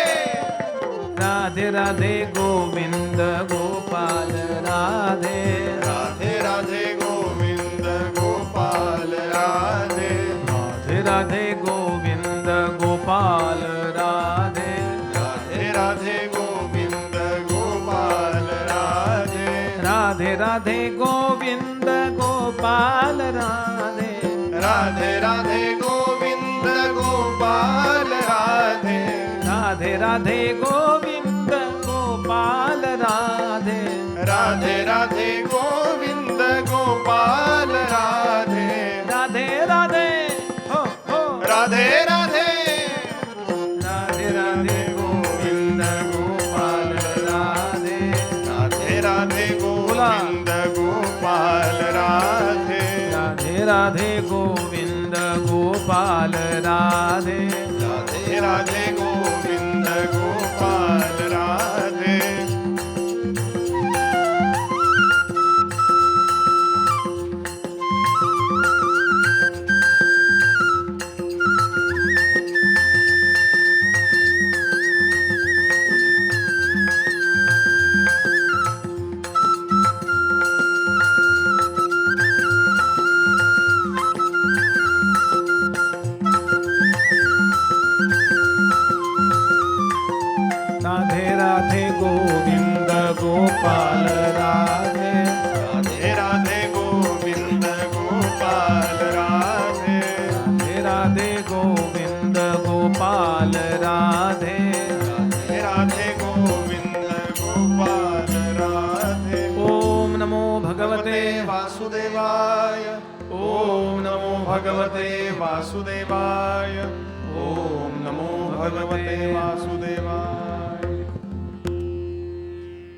राधे राधे गोविंद गोपाल राधे, राधे राधे गोविंद गोपाल राधे, राधे राधे गोविंद गोपाल राधे, राधे राधे गोविंद गोपाल राधे, राधे राधे गोविंद गोपाल राधे, राधे राधे गोविंद गोपाल राधे, राधे राधे गोविंद गोपाल राधे, राधे राधे गोविंद गोपाल राधे, राधे राधे हो हो, राधे राधे राधे राधे गोविंद गोपाल राधे, राधे राधे गोविंद गोपाल राधे, राधे राधे गोविंद गोपाल राधे, राधे राधे गोविंद गोपाल राधे. राधे राधे गोविंद गोपाल राधे, राधे राधे गोविंद गोपाल राधे, राधे राधे गोविंद गोपाल राधे, राधे राधे गोविंद गोपाल राधे. ओम नमो भगवते वासुदेवाय, ओम नमो भगवते वासुदेवाय, ओम नमो भगवते वासुदेवाय.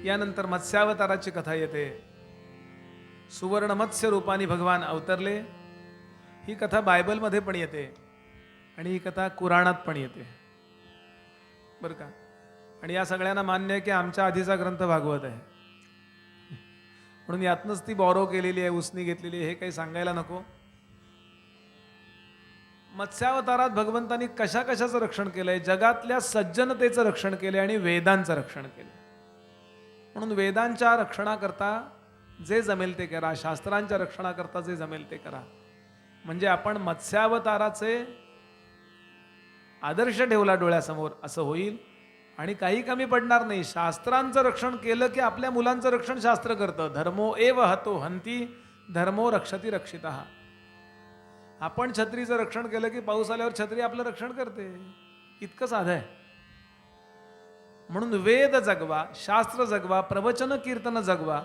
यानंतर मत्स्यावताराची कथा येते. सुवर्ण मत्स्य रूपाने भगवान अवतरले. ही कथा बायबलमध्ये पण येते आणि ही कथा कुराणात पण येते, बरं का. आणि या सगळ्यांना मान्य आहे की आमच्या आधीचा ग्रंथ भागवत आहे, म्हणून यातनंच ती बॉरो केलेली आहे, उसनी घेतलेली आहे, हे काही सांगायला नको. मत्स्यावतारात भगवंतांनी कशा कशाचं रक्षण केलंय, जगातल्या सज्जनतेचं रक्षण केलंय आणि वेदांचं रक्षण केलंय. म्हणून वेदांच्या रक्षणाकरता जे जमेल ते करा, शास्त्रांच्या रक्षणाकरता जे जमेल ते करा. म्हणजे आपण मत्स्यावताराचे आदर्श ठेवला डोळ्यासमोर असं होईल. आणि काही कमी पडणार नाही. शास्त्रांचं रक्षण केलं की आपल्या मुलांचं रक्षण शास्त्र करतं. धर्मो एव हतो हंती धर्मो रक्षती रक्षितः. आपण छत्रीचं रक्षण केलं की पाऊस आल्यावर छत्री आपलं रक्षण करते. इतकं साधं आहे. म्हणून वेद जगवा, शास्त्र जगवा, प्रवचन कीर्तन जगवा,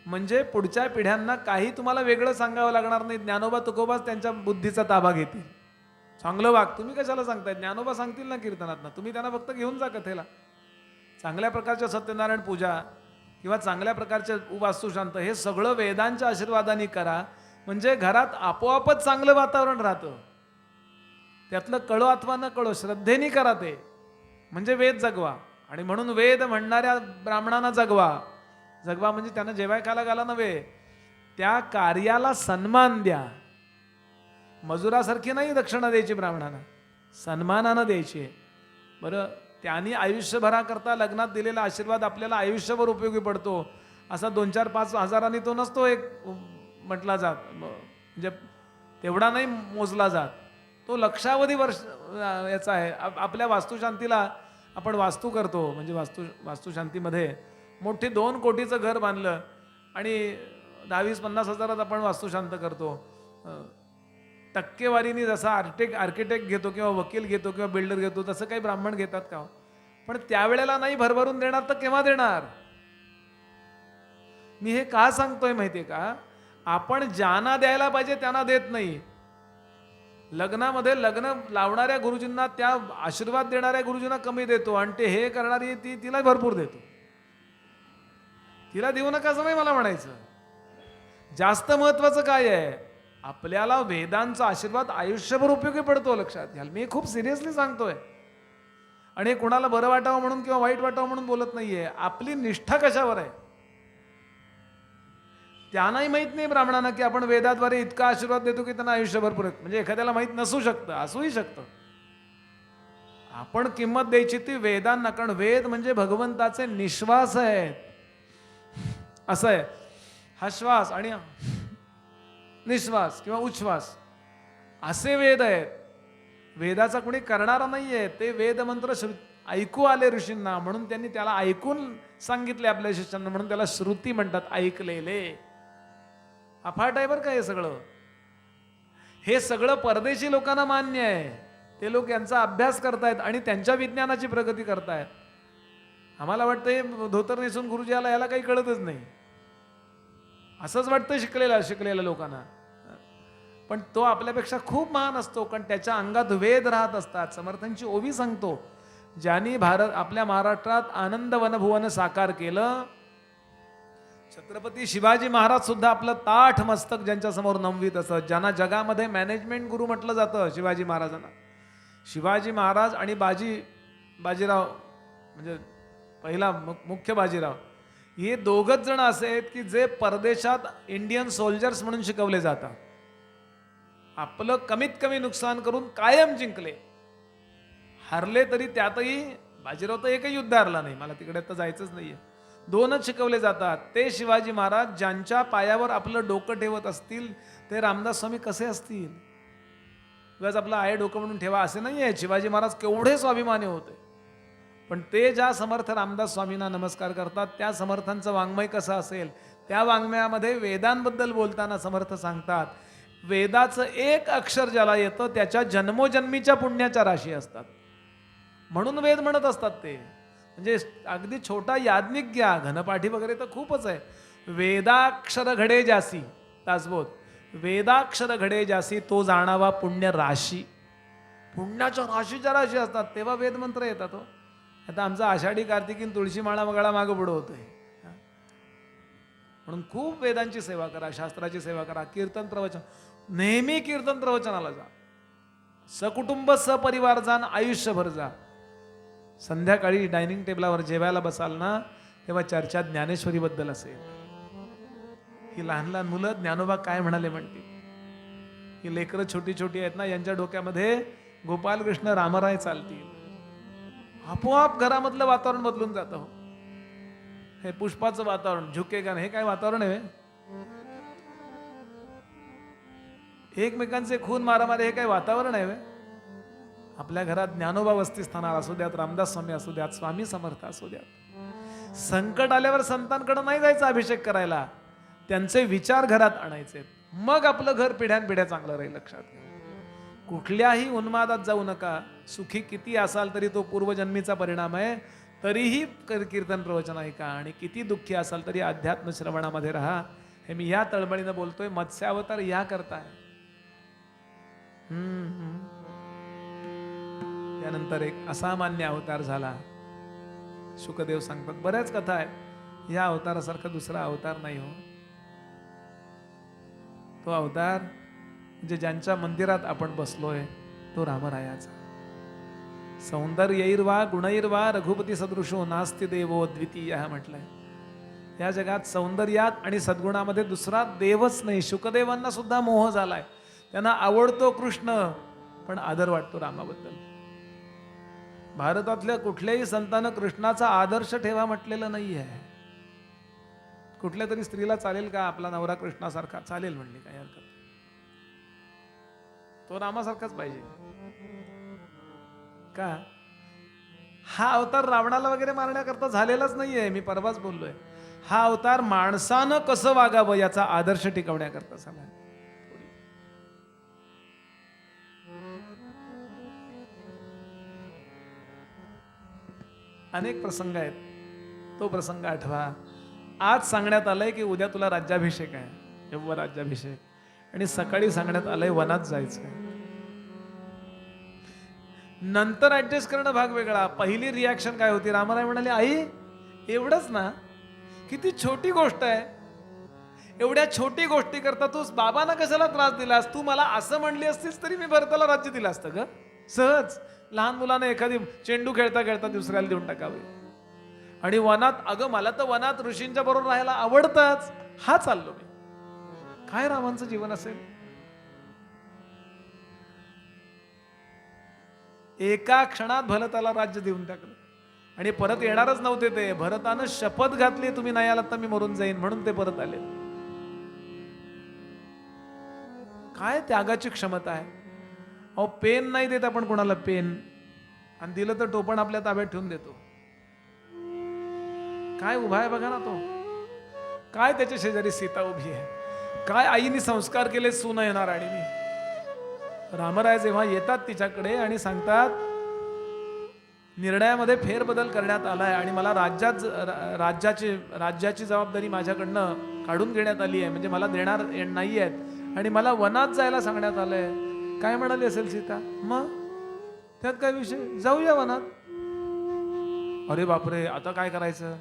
म्हणजे पुढच्या पिढ्यांना काही तुम्हाला वेगळं सांगावं लागणार नाही. ज्ञानोबा तुकोबाच त्यांच्या बुद्धीचा ताबा घेतील. चांगलं वाग, तुम्ही कशाला सांगताय? ज्ञानोबा सांगतील ना कीर्तनात, तुम्ही त्यांना फक्त घेऊन जा कथेला. चांगल्या प्रकारच्या सत्यनारायण पूजा किंवा चांगल्या प्रकारच्या वास्तुशांत हे सगळं वेदांच्या आशीर्वादाने करा, म्हणजे घरात आपोआपच चांगलं वातावरण राहतं. त्यातलं कळो अथवा न कळो श्रद्धेने करा ते, म्हणजे वेद जगवा. आणि म्हणून वेद म्हणणाऱ्या ब्राह्मणांना जगवा. जगवा म्हणजे त्यांना जेवाय खायला घाला नव्हे, त्या कार्याला सन्मान द्या. मजुरासारखी नाही दक्षिणा द्यायची ब्राह्मणांना, सन्मानानं द्यायची. बरं, त्यांनी आयुष्यभराकरता लग्नात दिलेला आशीर्वाद आपल्याला आयुष्यभर उपयोगी पडतो, असा 2-4-5 हजारांनी तो नसतो एक म्हटला जात, म्हणजे तेवढा नाही मोजला जात. तो लक्षावधी वर्ष याचा आहे. आपल्या वास्तुशांतीला आपण वास्तू करतो, म्हणजे वास्तुशांतीमध्ये मोठे 2 कोटीचं घर बांधलं आणि 10-20-50 हजारात आपण वास्तुशांत करतो. टक्केवारीने जसा आर्किटेक्ट घेतो किंवा वकील घेतो किंवा बिल्डर घेतो तसं काही ब्राह्मण घेतात का? पण त्यावेळेला नाही भरभरून देणार तर केव्हा देणार? मी हे का सांगतोय माहितीये का? आपण ज्यांना द्यायला पाहिजे त्यांना देत नाही. लग्नामध्ये लग्न लावणाऱ्या गुरुजींना, त्या आशीर्वाद देणाऱ्या गुरुजींना कमी देतो आणि ते हे करणारी तिला भरपूर देतो. तिला देऊ नका असं नाही मला म्हणायचं. जास्त महत्वाचं काय आहे? आपल्याला वेदांचा आशीर्वाद आयुष्यभर उपयोगी पडतो, लक्षात घ्याल. मी खूप सिरियसली सांगतोय आणि कुणाला बरं वाटावं म्हणून किंवा वाईट वाटावं म्हणून बोलत नाहीये. आपली निष्ठा कशावर आहे? त्यांनाही माहित नाही ब्राह्मणांना की आपण वेदाद्वारे इतका आशीर्वाद देतो की त्यांना आयुष्यभर पुरत, म्हणजे एखाद्याला माहित नसू शकतं, असूही शकतं. आपण किंमत द्यायची ती वेदांना, कारण वेद म्हणजे भगवंताचे निश्वास आहेत. असं आहे, हा श्वास आणि निश्वास किंवा उच्छ्वास असे वेद आहेत. वेदाचा कोणी करणारा नाहीये. ते वेद मंत्र ऐकू आले ऋषींना, म्हणून त्यांनी त्याला ऐकून सांगितले आपल्या शिष्यांना, म्हणून त्याला श्रुती म्हणतात, ऐकलेले. अफाट आहे बरं का हे सगळं. हे सगळं परदेशी लोकांना मान्य आहे. ते लोक यांचा अभ्यास करतायत आणि त्यांच्या विज्ञानाची प्रगती करतायत. आम्हाला वाटतं धोतर नेसून गुरुजी आला, याला काही कळतच नाही, असंच वाटतं शिकलेल्या लोकांना. पण तो आपल्यापेक्षा खूप महान असतो, कारण त्याच्या अंगात वेद राहत असतात. समर्थांची ओवी सांगतो, ज्यांनी आपल्या महाराष्ट्रात आनंद वनभुवन साकार केलं, छत्रपती शिवाजी महाराज सुद्धा आपलं ताठ मस्तक ज्यांच्या समोर नमवीत असत, ज्यांना जगामध्ये मॅनेजमेंट गुरु म्हटलं जातं शिवाजी महाराजांना. शिवाजी महाराज आणि बाजीराव म्हणजे पहिला मुख्य बाजीराव, हे दोघच जण असे आहेत की जे परदेशात इंडियन सोल्जर्स म्हणून शिकवले जातात. आपलं कमीत कमी नुकसान करून कायम जिंकले. हरले तरी त्यातही बाजीराव तर एकही युद्ध हरला नाही. मला तिकडे तर जायचंच नाहीये. 2च शिकवले जातात. ते शिवाजी महाराज ज्यांच्या पायावर आपलं डोकं ठेवत असतील ते रामदास स्वामी कसे असतील? उगाच आपलं आहे डोकं म्हणून ठेवा असे नाही आहे. शिवाजी महाराज केवढे स्वाभिमानी होते. पण ते ज्या समर्थ रामदास स्वामींना नमस्कार करतात, त्या समर्थांचं वाङ्मय कसं असेल? त्या वाङ्मयामध्ये वेदांबद्दल बोलताना समर्थ सांगतात, वेदाचं एक अक्षर ज्याला येतं त्याच्या जन्मोजन्मीच्या पुण्याच्या राशी असतात, म्हणून वेद म्हणत असतात ते. म्हणजे अगदी छोटा याज्ञिक घ्या, घनपाठी वगैरे तर खूपच आहे. वेदाक्षर घडे जासी, दासबोध, वेदाक्षर घडे जासी तो जाणावा पुण्य राशी. पुण्याच्या राशीच्या राशी असतात, तेव्हा वेद मंत्र येतात. हो, आता आमचा आषाढी कार्तिकीन तुळशी माळा वगळा मागं पुढं होतोय. म्हणून खूप वेदांची सेवा करा, शास्त्राची सेवा करा. कीर्तन प्रवचन, नेहमी कीर्तन प्रवचनाला जा. सकुटुंब सपरिवार जाण, आयुष्यभर जा. संध्याकाळी डायनिंग टेबलावर जेवायला बसाल ना, तेव्हा चर्चा ज्ञानेश्वरीबद्दल असेल. ही लहान लहान मुलं ज्ञानोबा काय म्हणाले म्हणतील. ही लेकरं छोटी छोटी आहेत ना, यांच्या डोक्यामध्ये गोपालकृष्ण रामराय चालतील. आपोआप घरामधलं वातावरण बदलून जातं. हो, हे पुष्पाचं वातावरण, झुकेगा हे काय वातावरण आहे? एकमेकांचे खून मारामारी हे काय वातावरण आहे? आपल्या घरात ज्ञानोबा वस्तीस्थानावर असू द्यात, रामदास स्वामी असू द्यात, स्वामी समर्थ असू द्यात, संकट आल्यावर संतांकडे नाही जायचं अभिषेक करायला, त्यांचे विचार घरात आणायचे, मग आपलं घर पिढ्यानपिढ्या चांगलं राहील. लक्षात घ्या. कुठल्याही उन्मादात जाऊ नका. सुखी किती असाल तरी तो पूर्वजन्मीचा परिणाम आहे, तरीही कीर्तन प्रवचन ऐका. आणि किती दुःखी असाल तरी अध्यात्म श्रवणामध्ये राहा. हे मी या तळमळीनं बोलतोय. मत्स्यावतार या करताय. त्यानंतर एक असामान्य अवतार झाला. शुकदेव सांगतात, बऱ्याच कथा आहेत, या अवतारासारखा दुसरा अवतार नाही हो. तो अवतार म्हणजे ज्यांच्या मंदिरात आपण बसलोय तो रामरायाचा. सौंदर्यैर्वा गुणैर्वा रघुपती सदृशो नास्ति देवो द्वितीय म्हटलंय. या जगात सौंदर्यात आणि सद्गुणामध्ये दुसरा देवच नाही. शुकदेवांना सुद्धा मोह झालाय. त्यांना आवडतो कृष्ण, पण आदर वाटतो रामाबद्दल. भारतातल्या कुठल्याही संतानं कृष्णाचा आदर्श ठेवा म्हटलेलं नाही आहे. कुठल्या तरी स्त्रीला चालेल का आपला नवरा कृष्णासारखा? चालेल म्हणली, काय हरकत, तो रामासारखाच पाहिजे का? हा अवतार रावणाला वगैरे मारण्याकरता झालेलाच नाहीये. मी परवाच बोललोय, हा अवतार माणसानं कसं वागावं याचा आदर्श टिकवण्याकरता झाला. अनेक प्रसंग आहेत, तो प्रसंग आठवा. आज सांगण्यात आलंय की उद्या तुला राज्याभिषेक आहे, यव्व राज्याभिषेक, आणि सकाळी सांगण्यात आलंय वनात जायचंय. नंतर ऍडजस्ट करणं भाग वेगळा. पहिली रिॲक्शन काय होती? रामराय म्हणाले, आई एवढंच ना, किती छोटी गोष्ट आहे, एवढ्या छोटी गोष्टी करता तू बाबांना कशाला त्रास दिलास? तू मला असं म्हणली असतीस तरी मी भरताला राज्य दिलं असतं ग सहज. लहान मुलाने एखादी चेंडू खेळता खेळता दुसऱ्याला देऊन टाकावे. आणि वनात, अगं मला तर वनात ऋषींच्या बरोबर राहायला आवडतंच, हा चाललो मी. काय रामांचं जीवन असेल? एका क्षणात भरताला राज्य देऊन टाकलं आणि परत येणारच नव्हते ते. भरतानं शपथ घातली, तुम्ही नाही आलात तर मी मरून जाईन, म्हणून ते परत आले. काय त्यागाची क्षमता आहे. अहो पेन नाही देत आपण कोणाला पेन, आणि दिलं तर टोपण आपल्या ताब्यात ठेवून देतो. काय उभा आहे बघा ना तो. काय त्याच्या शेजारी सीता उभी आहे. काय आईने संस्कार केले सून येणार. आणि मी रामराय जेव्हा येतात तिच्याकडे आणि सांगतात निर्णयामध्ये फेरबदल करण्यात आलाय आणि मला राज्याची जबाबदारी माझ्याकडनं काढून घेण्यात आली आहे, म्हणजे मला देणार नाही आहेत, आणि मला वनात जायला सांगण्यात आलंय. काय म्हणाली असेल सीता? मग त्यात काय विषय, जाऊया वनात. अरे बापरे, आता काय करायचं?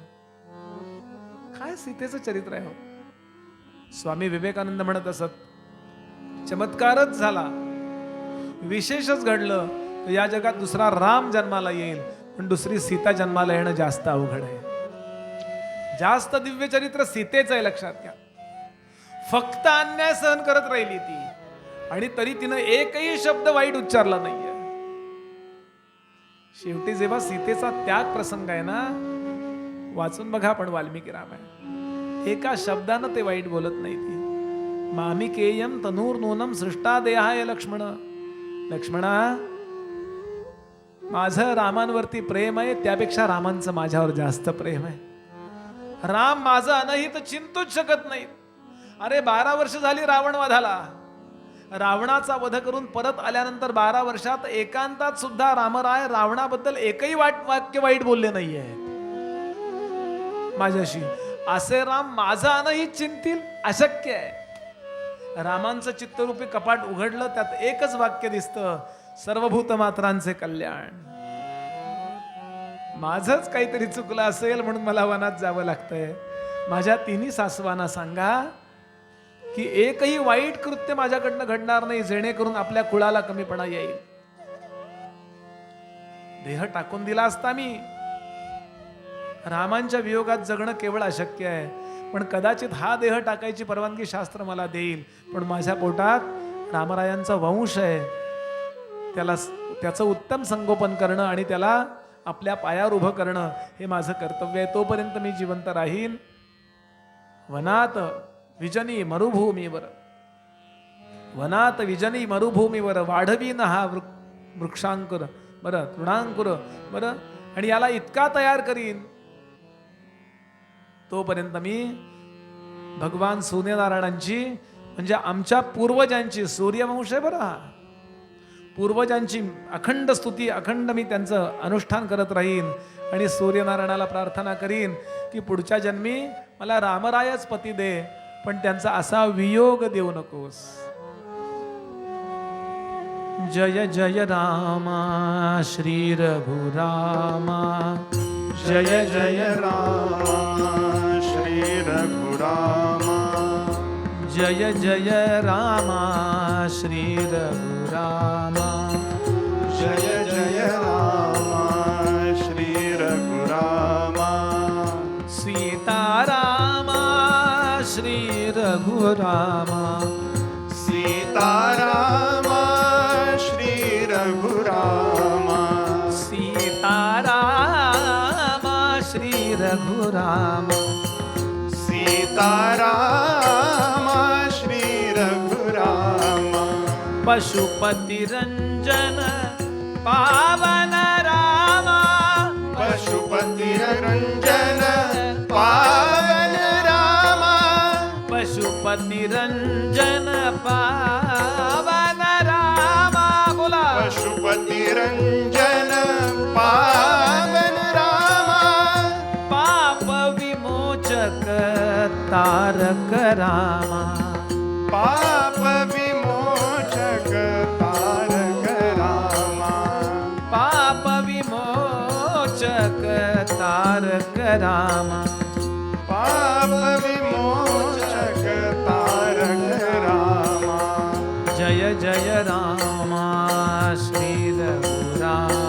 काय सीतेचं चरित्र आहे हो. स्वामी विवेकानंद म्हणत असत, चमत्कारच झाला, विशेषच घडलं तर या जगात दुसरा राम जन्माला येईल, पण दुसरी सीता जन्माला येणं जास्त अवघड आहे. जास्त दिव्य चरित्र सीतेचं आहे, लक्षात घ्या. फक्त अन्याय सहन करत राहिली ती, आणि तरी तिनं एकही शब्द वाईट उच्चारला नाहीये. शेवटी जेव्हा सीतेचा त्याग प्रसंग आहे ना, वाचून बघा आपण वाल्मिकी रामायण, एका शब्दानं ते वाईट बोलत नाही ती. मामिकेयम तनूर्नूनम सृष्टा देहाय लक्ष्मण. लक्ष्मणा, माझं रामांवरती प्रेम आहे, त्यापेक्षा रामांचं माझ्यावर जास्त प्रेम आहे. राम माझं अनहित चिंतूच शकत नाही. अरे 12 वर्ष झाली रावण वधाला. रावणाचा वध करून परत आल्यानंतर 12 वर्षात एकांतात सुद्धा रामराय रावणाबद्दल एकही वाक्य वाईट बोलले नाहीये माझ्याशी. असे राम माझं अनहित चिंतील? अशक्य आहे. रामांचं चित्तरूपी कपाट उघडलं, त्यात एकच वाक्य दिसतं, सर्वभूत मात्रांचे कल्याण. माझंच काहीतरी चुकलं असेल म्हणून मला वनात जावं लागतंय. माझ्या तिन्ही सासवांना सांगा की एकही वाईट कृत्य माझ्याकडनं घडणार नाही, जेणेकरून आपल्या कुळाला कमीपणा येईल. देह टाकून दिला असता मी. रामांच्या वियोगात जगणं केवळ अशक्य आहे, पण कदाचित हा देह टाकायची परवानगी शास्त्र मला देईल. पण माझ्या पोटात रामरायांचा वंश आहे, त्याचं उत्तम संगोपन करणं आणि त्याला आपल्या पायावर उभं करणं हे माझं कर्तव्य आहे. तोपर्यंत मी जिवंत राहीन. वनात विजनी मरुभूमीवर, वनात विजनी मरुभूमीवर वाढवीन हा वृक्षांकुर, बरं तृणांकुर, बरं, आणि याला इतका तयार करीन तोपर्यंत मी भगवान सूर्यनारायणांची म्हणजे आमच्या पूर्वजांची, सूर्यवंश आहे बरं हा, पूर्वजांची अखंड स्तुती, अखंड मी त्यांचं अनुष्ठान करत राहीन आणि सूर्यनारायणाला प्रार्थना करीन की पुढच्या जन्मी मला रामरायच पती दे, पण त्यांचा असा वियोग देऊ नकोस. जय जय रामा श्री रघुरामा, जय जय राम श्री रघुरामा, जय जय रामा श्री रघुरामा, जय जय राम श्री रघुरामा, सीतारामा श्री रघुरामा, सीतारामा श्री रघुरामा, सीतारामा श्री रघुरामा, सीतारामा श्री रघुरामा, पशुपति रंजन पावन रामा, पशुपति रंजन पावन रामा, पशुपति रंजन पावन रामा, बोला पशुपति रंजन पावन रामा, पाप विमोचक तारक रामा, पाप विमोचक तारक रामा, पाप विमोचक तारक रामा, पाप विमोचक तारक रामा, जय जय रामा श्री रघुरामा,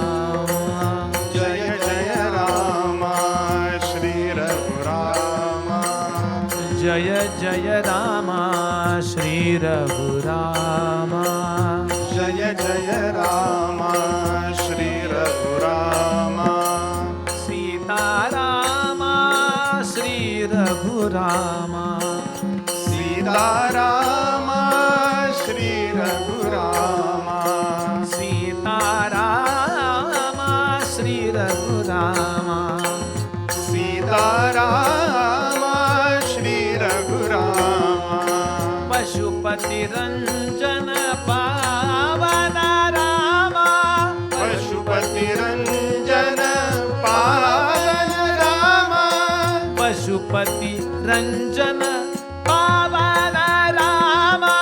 जय जय रामा श्री रघुरामा, जय जय रामा श्री रघुरामा, जय जय रामा श्री रघुरामा, सीतारामा श्री रघुरामा, सीतारामा श्री रघुरामा, सीतारामा श्री रघुरामा, सीतारामा श्री रघुरामा, पशुपति रंजन पावन रामा, पशुपति रंजन पावन रामा, पशुपति रंजन पावन रामा,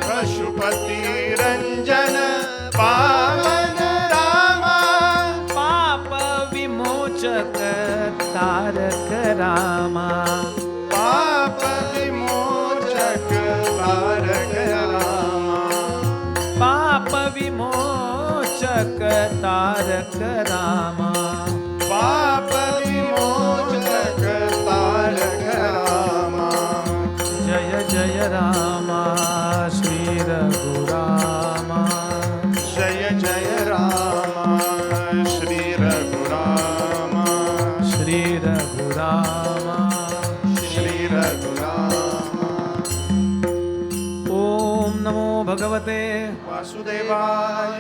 पशुपति रंजन पावन रामा, पाप विमोचक तारक रामा, पाप विमोचक तारक रामा, पाप विमोचक तारक रामा, पाप विमोचक तारक रामा, जय जय रामा श्री रघुरामा, जय जय रामा श्री रघुरामा, श्री रघुरामा, श्री रघुरामा, ओम नमो भगवते, वासुदेवाय,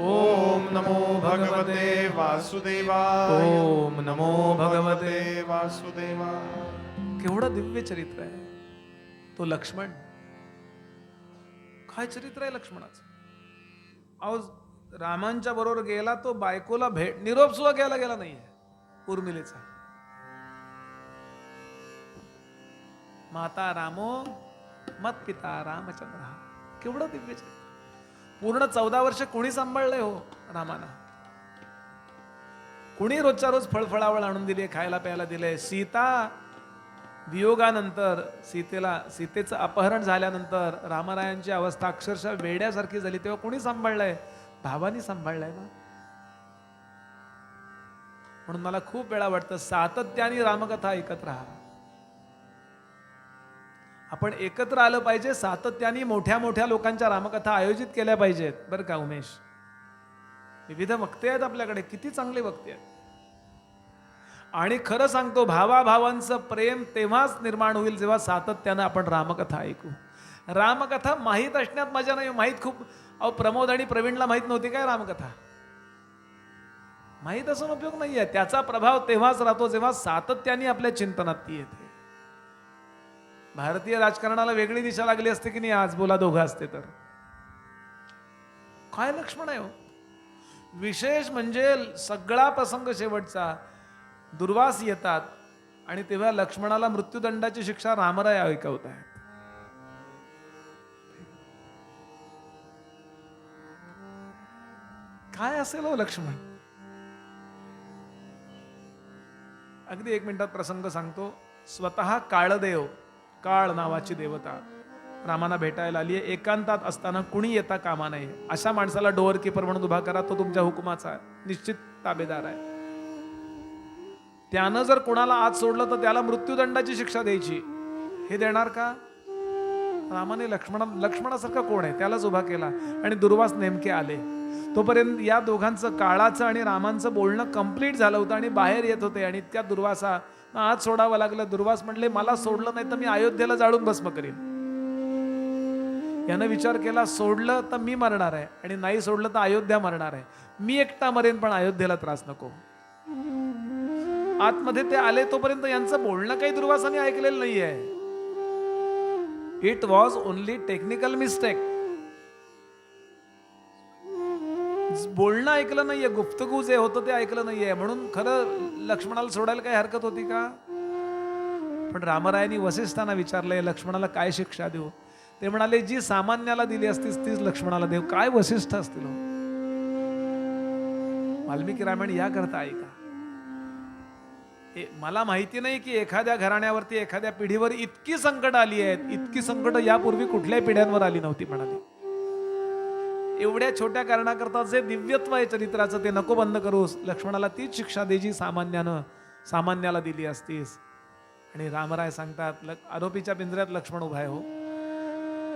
ओम नमो भगवते वासुदेवाय, ओम नमो भगवते. वासुदेवाय. केवढं दिव्य चरित्र आहे तो लक्ष्मण. काय चरित्र आहे लक्ष्मणाचं. अहो रामांच्या बरोबर गेला तो बायकोला निरोप सुद्धा घ्यायला गेला नाहीये उर्मिलेचा. माता रामो मत पिता रामचंद्र. केवढं दिव्य चरित्र. पूर्ण 14 वर्ष कोणी सांभाळलंय हो रामाना. कुणी रोजच्या रोज फळफळावळ आणून दिली, खायला प्यायला दिले. सीता वियोगानंतर सीतेचं अपहरण झाल्यानंतर रामरायांची अवस्था अक्षरशः वेड्यासारखी झाली, तेव्हा कोणी सांभाळलंय? भावानी सांभाळलंय ना. म्हणून मला खूप वेळा वाटतं सातत्याने रामकथा ऐकत राहा. आपण एकत्र आलं पाहिजे. सातत्याने मोठ्या मोठ्या लोकांच्या रामकथा आयोजित केल्या पाहिजेत बरं का उमेश. विविध वक्ते आहेत आपल्याकडे, किती चांगले वक्ते आहेत. आणि खरं सांगतो भावाभावांचं प्रेम तेव्हाच निर्माण होईल जेव्हा सातत्यानं आपण रामकथा ऐकू. रामकथा माहीत असण्यात मजा नाही. माहीत खूप, अहो प्रमोद आणि प्रवीणला माहीत नव्हती काय रामकथा? माहीत असून उपयोग नाहीये. त्याचा प्रभाव तेव्हाच राहतो जेव्हा सातत्याने आपल्या चिंतनात ती येते. भारतीय राजकारणाला वेगळी दिशा लागली असते की नाही आज, बोला दोघं असते तर. काय लक्ष्मण आहे हो. विशेष म्हणजे सगळा प्रसंग शेवटचा, दुर्वास येतात आणि तेव्हा लक्ष्मणाला मृत्यूदंडाची शिक्षा रामराय ऐकवत आहेत. काय असेल हो लक्ष्मण. अगदी 1 मिनिटात प्रसंग सांगतो. स्वतः काळदेव, काळ नावाची देवता रामाना भेटायला आली आहे. एकांतात असताना कुणी येता कामा नये. अशा माणसाला डोअर कीपर म्हणून उभा करा, तो तुमच्या हुकुमाचा निश्चित ताबेदार आहे. त्यानं जर कोणाला आत सोडलं तर त्याला मृत्यूदंडाची शिक्षा द्यायची. हे देणार का? रामाने लक्ष्मणासारखा कोण आहे त्यालाच उभा केला. आणि दुर्वास नेमके आले. तोपर्यंत या दोघांचं, काळाचं आणि रामांचं बोलणं कंप्लीट झालं होतं आणि बाहेर येत होते. आणि त्या दुर्वासा आत सोडावं लागलं. दुर्वास म्हटले, मला सोडलं नाही तर मी अयोध्येला जाळून भस्म करीन. यानं विचार केला, सोडलं तर मी मरणार आहे आणि नाही सोडलं तर अयोध्या मरणार आहे. मी एकटा मरेन पण अयोध्येला त्रास नको. आतमध्ये ते आले तोपर्यंत यांचं बोलणं काही दुर्वासाने ऐकलेलं नाहीये. It was only technical mistake. बोलणं ऐकलं नाहीये, गुप्तगू जे होतं ते ऐकलं नाहीये. म्हणून खरं लक्ष्मणाला सोडायला काही हरकत होती का? पण रामरायांनी वसिष्ठांना विचारलंय लक्ष्मणाला काय शिक्षा देऊ. ते म्हणाले, जी सामान्याला दिली असतीस तीच लक्ष्मणाला देव. काय वसिष्ठ असतील. वाल्मिकी रामायण या करता ऐका. मला माहिती नाही की एखाद्या घराण्यावरती, एखाद्या पिढीवर इतकी संकट आली आहेत, इतकी संकट यापूर्वी कुठल्याही पिढ्यांवर आली नव्हती म्हणाली. एवढ्या छोट्या कारणाकरता जे दिव्यत्व आहे चरित्राचं ते नको बंद करूस. लक्ष्मणाला तीच शिक्षा दे जी सामान्याला दिली असतीस. आणि रामराय सांगतात, आरोपीच्या पिंजऱ्यात लक्ष्मण उभा आहे हो,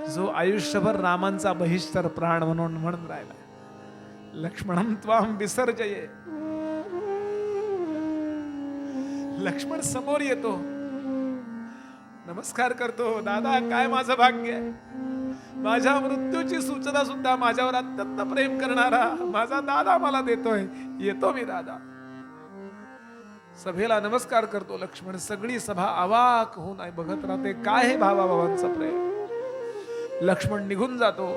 जो आयुष्यभर रामांचा बहिष्तर प्राण म्हणून राहिला. लक्ष्मणं त्वाम विसर्जये. लक्ष्मण समोर येतो, नमस्कार करतो. दादा, काय माझं भाग्य आहे. माझ्या मृत्यूची सूचना सुद्धा माझ्यावर अत्यंत प्रेम करणारा माझा दादा मला देतोय. येतो मी दादा. सभेला नमस्कार करतो लक्ष्मण. सगळी सभा अवाक होऊन बघत राहते. काय हे भावाभावांचं प्रेम. लक्ष्मण निघून जातो,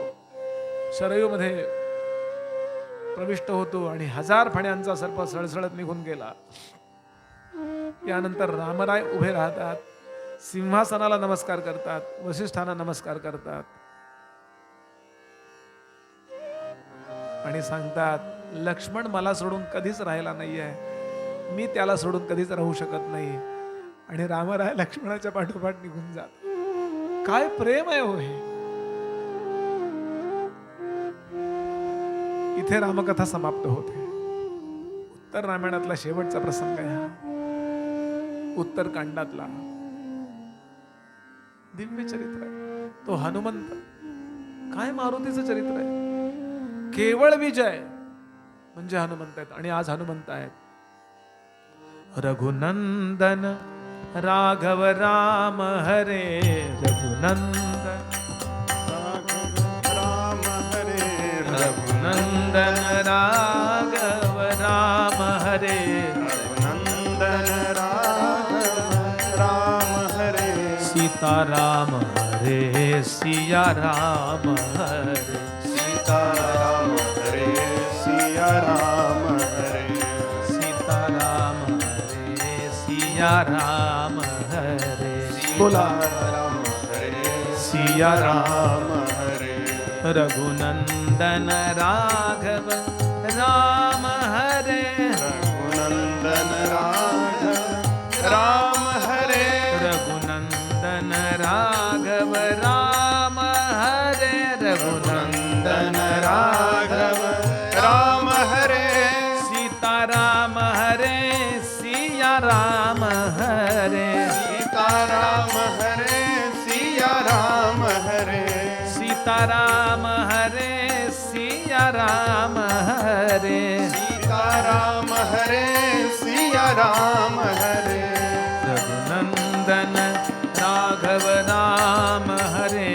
शरयूमध्ये प्रविष्ट होतो आणि 1000 फण्यांचा सर्प सळसळत निघून गेला. यानंतर रामराय उभे राहतात, सिंहासनाला नमस्कार करतात, वसिष्ठांना नमस्कार करतात आणि सांगतात, लक्ष्मण मला सोडून कधीच राहिला नाहीये, मी त्याला सोडून कधीच राहू शकत नाही. आणि रामराय लक्ष्मणाच्या पाठोपाठ निघून जात. काय प्रेम आहे हो हे. इथे रामकथा समाप्त होते. उत्तर रामायणातला शेवटचा प्रसंग आहे हा. उत्तर कांडातला दिव्य चरित्र आहे. तो हनुमंत. काय मारुतीचं चरित्र आहे. केवळ विजय म्हणजे हनुमंत आहेत. आणि आज हनुमंत आहेत. रघुनंदन राघव राम हरे. रघुनंदन राम हरे. रघुनंदन राघव राम हरे. रघुनंदन राम हरे. सीता राम हरे. सिया राम हरे. सीता राम हरे. सिया राम हरे. सीता राम हरे. सिया राम हरे. बोला राम हरे. सिया राम हरे. रघुनंदन राघव राम हरे. रघुनंदन राम हरे. रघुनंदन राघव राम हरे. रघुनंदन राघव राम हरे. सीता राम हरे. सिया राम हरे. सीता राम हरे. सिया राम हरे. सीता राम हरे. सिया राम हरे. सीता राम हरे. सिया राम हरे. रघुनंदन राघव राम हरे.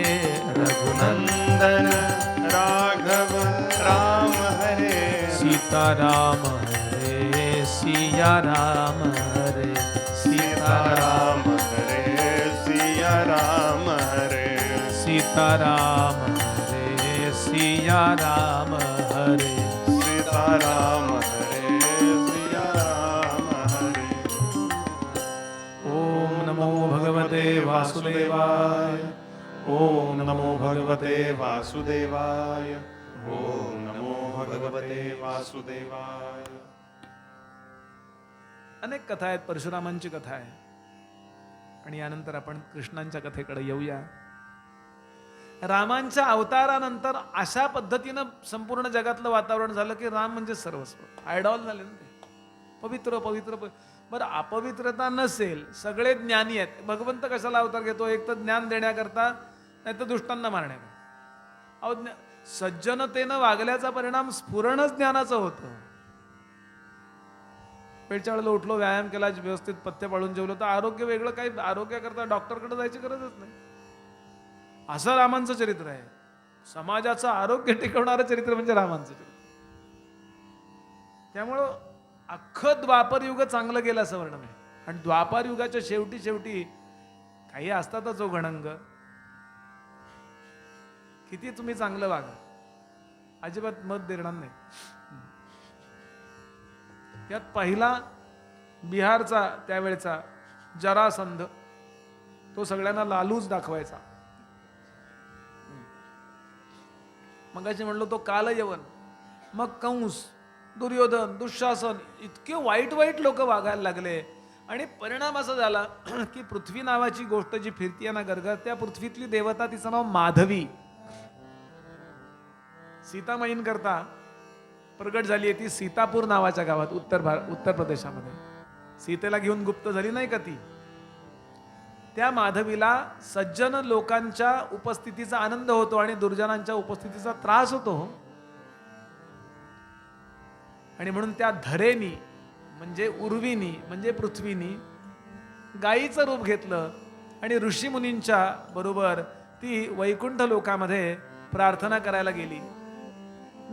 रघुनंदन राघव राम हरे सीताराम हरे सिया राम हरे सीताराम हरे सिया राम हरे सीताराम हरे सिया राम हरे सीताराम हरे सिया राम हरे ओम नमो भगवते वासुदेवाय ओम नमो भगवते वासुदेवाय ओम नमो भगवते वासुदेवाय. अनेक कथा आहेत. परशुरामांची कथा आहे आणि यानंतर आपण कृष्णांच्या कथेकडे येऊया. रामांच्या अवतारानंतर अशा पद्धतीनं संपूर्ण जगातलं वातावरण झालं की राम म्हणजे सर्वस्व, आयडॉल झाले ना ते. पवित्र पवित्र बरं, अपवित्रता नसेल, सगळे ज्ञानी आहेत. भगवंत कशाला अवतार घेतो? एक तर ज्ञान देण्याकरता, नाही तर दुष्टांना मारण्याकरता. सज्जनतेनं वागल्याचा परिणाम स्फुरणच ज्ञानाचं होतं. पेटच्या वेळेला उठलो, व्यायाम केला, व्यवस्थित पथ्य पाळून जेवलो तर आरोग्य वेगळं. काही आरोग्याकरता डॉक्टरकडे जायची गरजच नाही. असं रामांचं चरित्र आहे. समाजाचं आरोग्य टिकवणारं चरित्र म्हणजे रामांचं चरित्र. त्यामुळं अख्खं द्वापर युग चांगलं गेलं असं वर्णन आहे. आणि द्वापार युगाच्या शेवटी शेवटी काही असतातच जो गणंग, किती तुम्ही चांगलं वागा, अजिबात मत देणार नाही. यात पहिला बिहारचा त्यावेळेचा जरासंध, तो सगळ्यांना लालूच दाखवायचा. मगाशी म्हणलो तो कालयवन, मग कंस, दुर्योधन, दुःशासन, इतके वाईट वाईट लोक वागायला लागले. आणि परिणाम असा झाला की पृथ्वी नावाची गोष्ट जी फिरतीये ना गरगर, त्या पृथ्वीतली देवता, तिचं नाव माधवी, सीतामाईंकरता प्रगट झाली आहे. ती सीतापूर नावाच्या गावात उत्तर प्रदेशामध्ये. सीतेला घेऊन गुप्त झाली नाही का ती. त्या माधवीला सज्जन लोकांच्या उपस्थितीचा आनंद होतो आणि दुर्जनांच्या उपस्थितीचा त्रास होतो. आणि म्हणून त्या धरेनी म्हणजे उर्वीनी म्हणजे पृथ्वीनी गायीचं रूप घेतलं आणि ऋषीमुनींच्या बरोबर ती वैकुंठ लोकामध्ये प्रार्थना करायला गेली.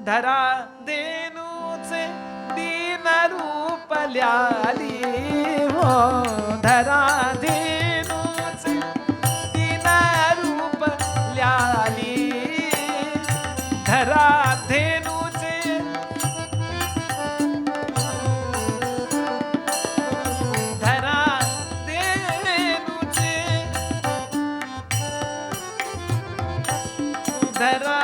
धरा धेनूचे दीन रूप ल्याली हो, धरा धेनूचे दीन रूप ल्याली, धरा धेनूचे धरा धेनूचे धरा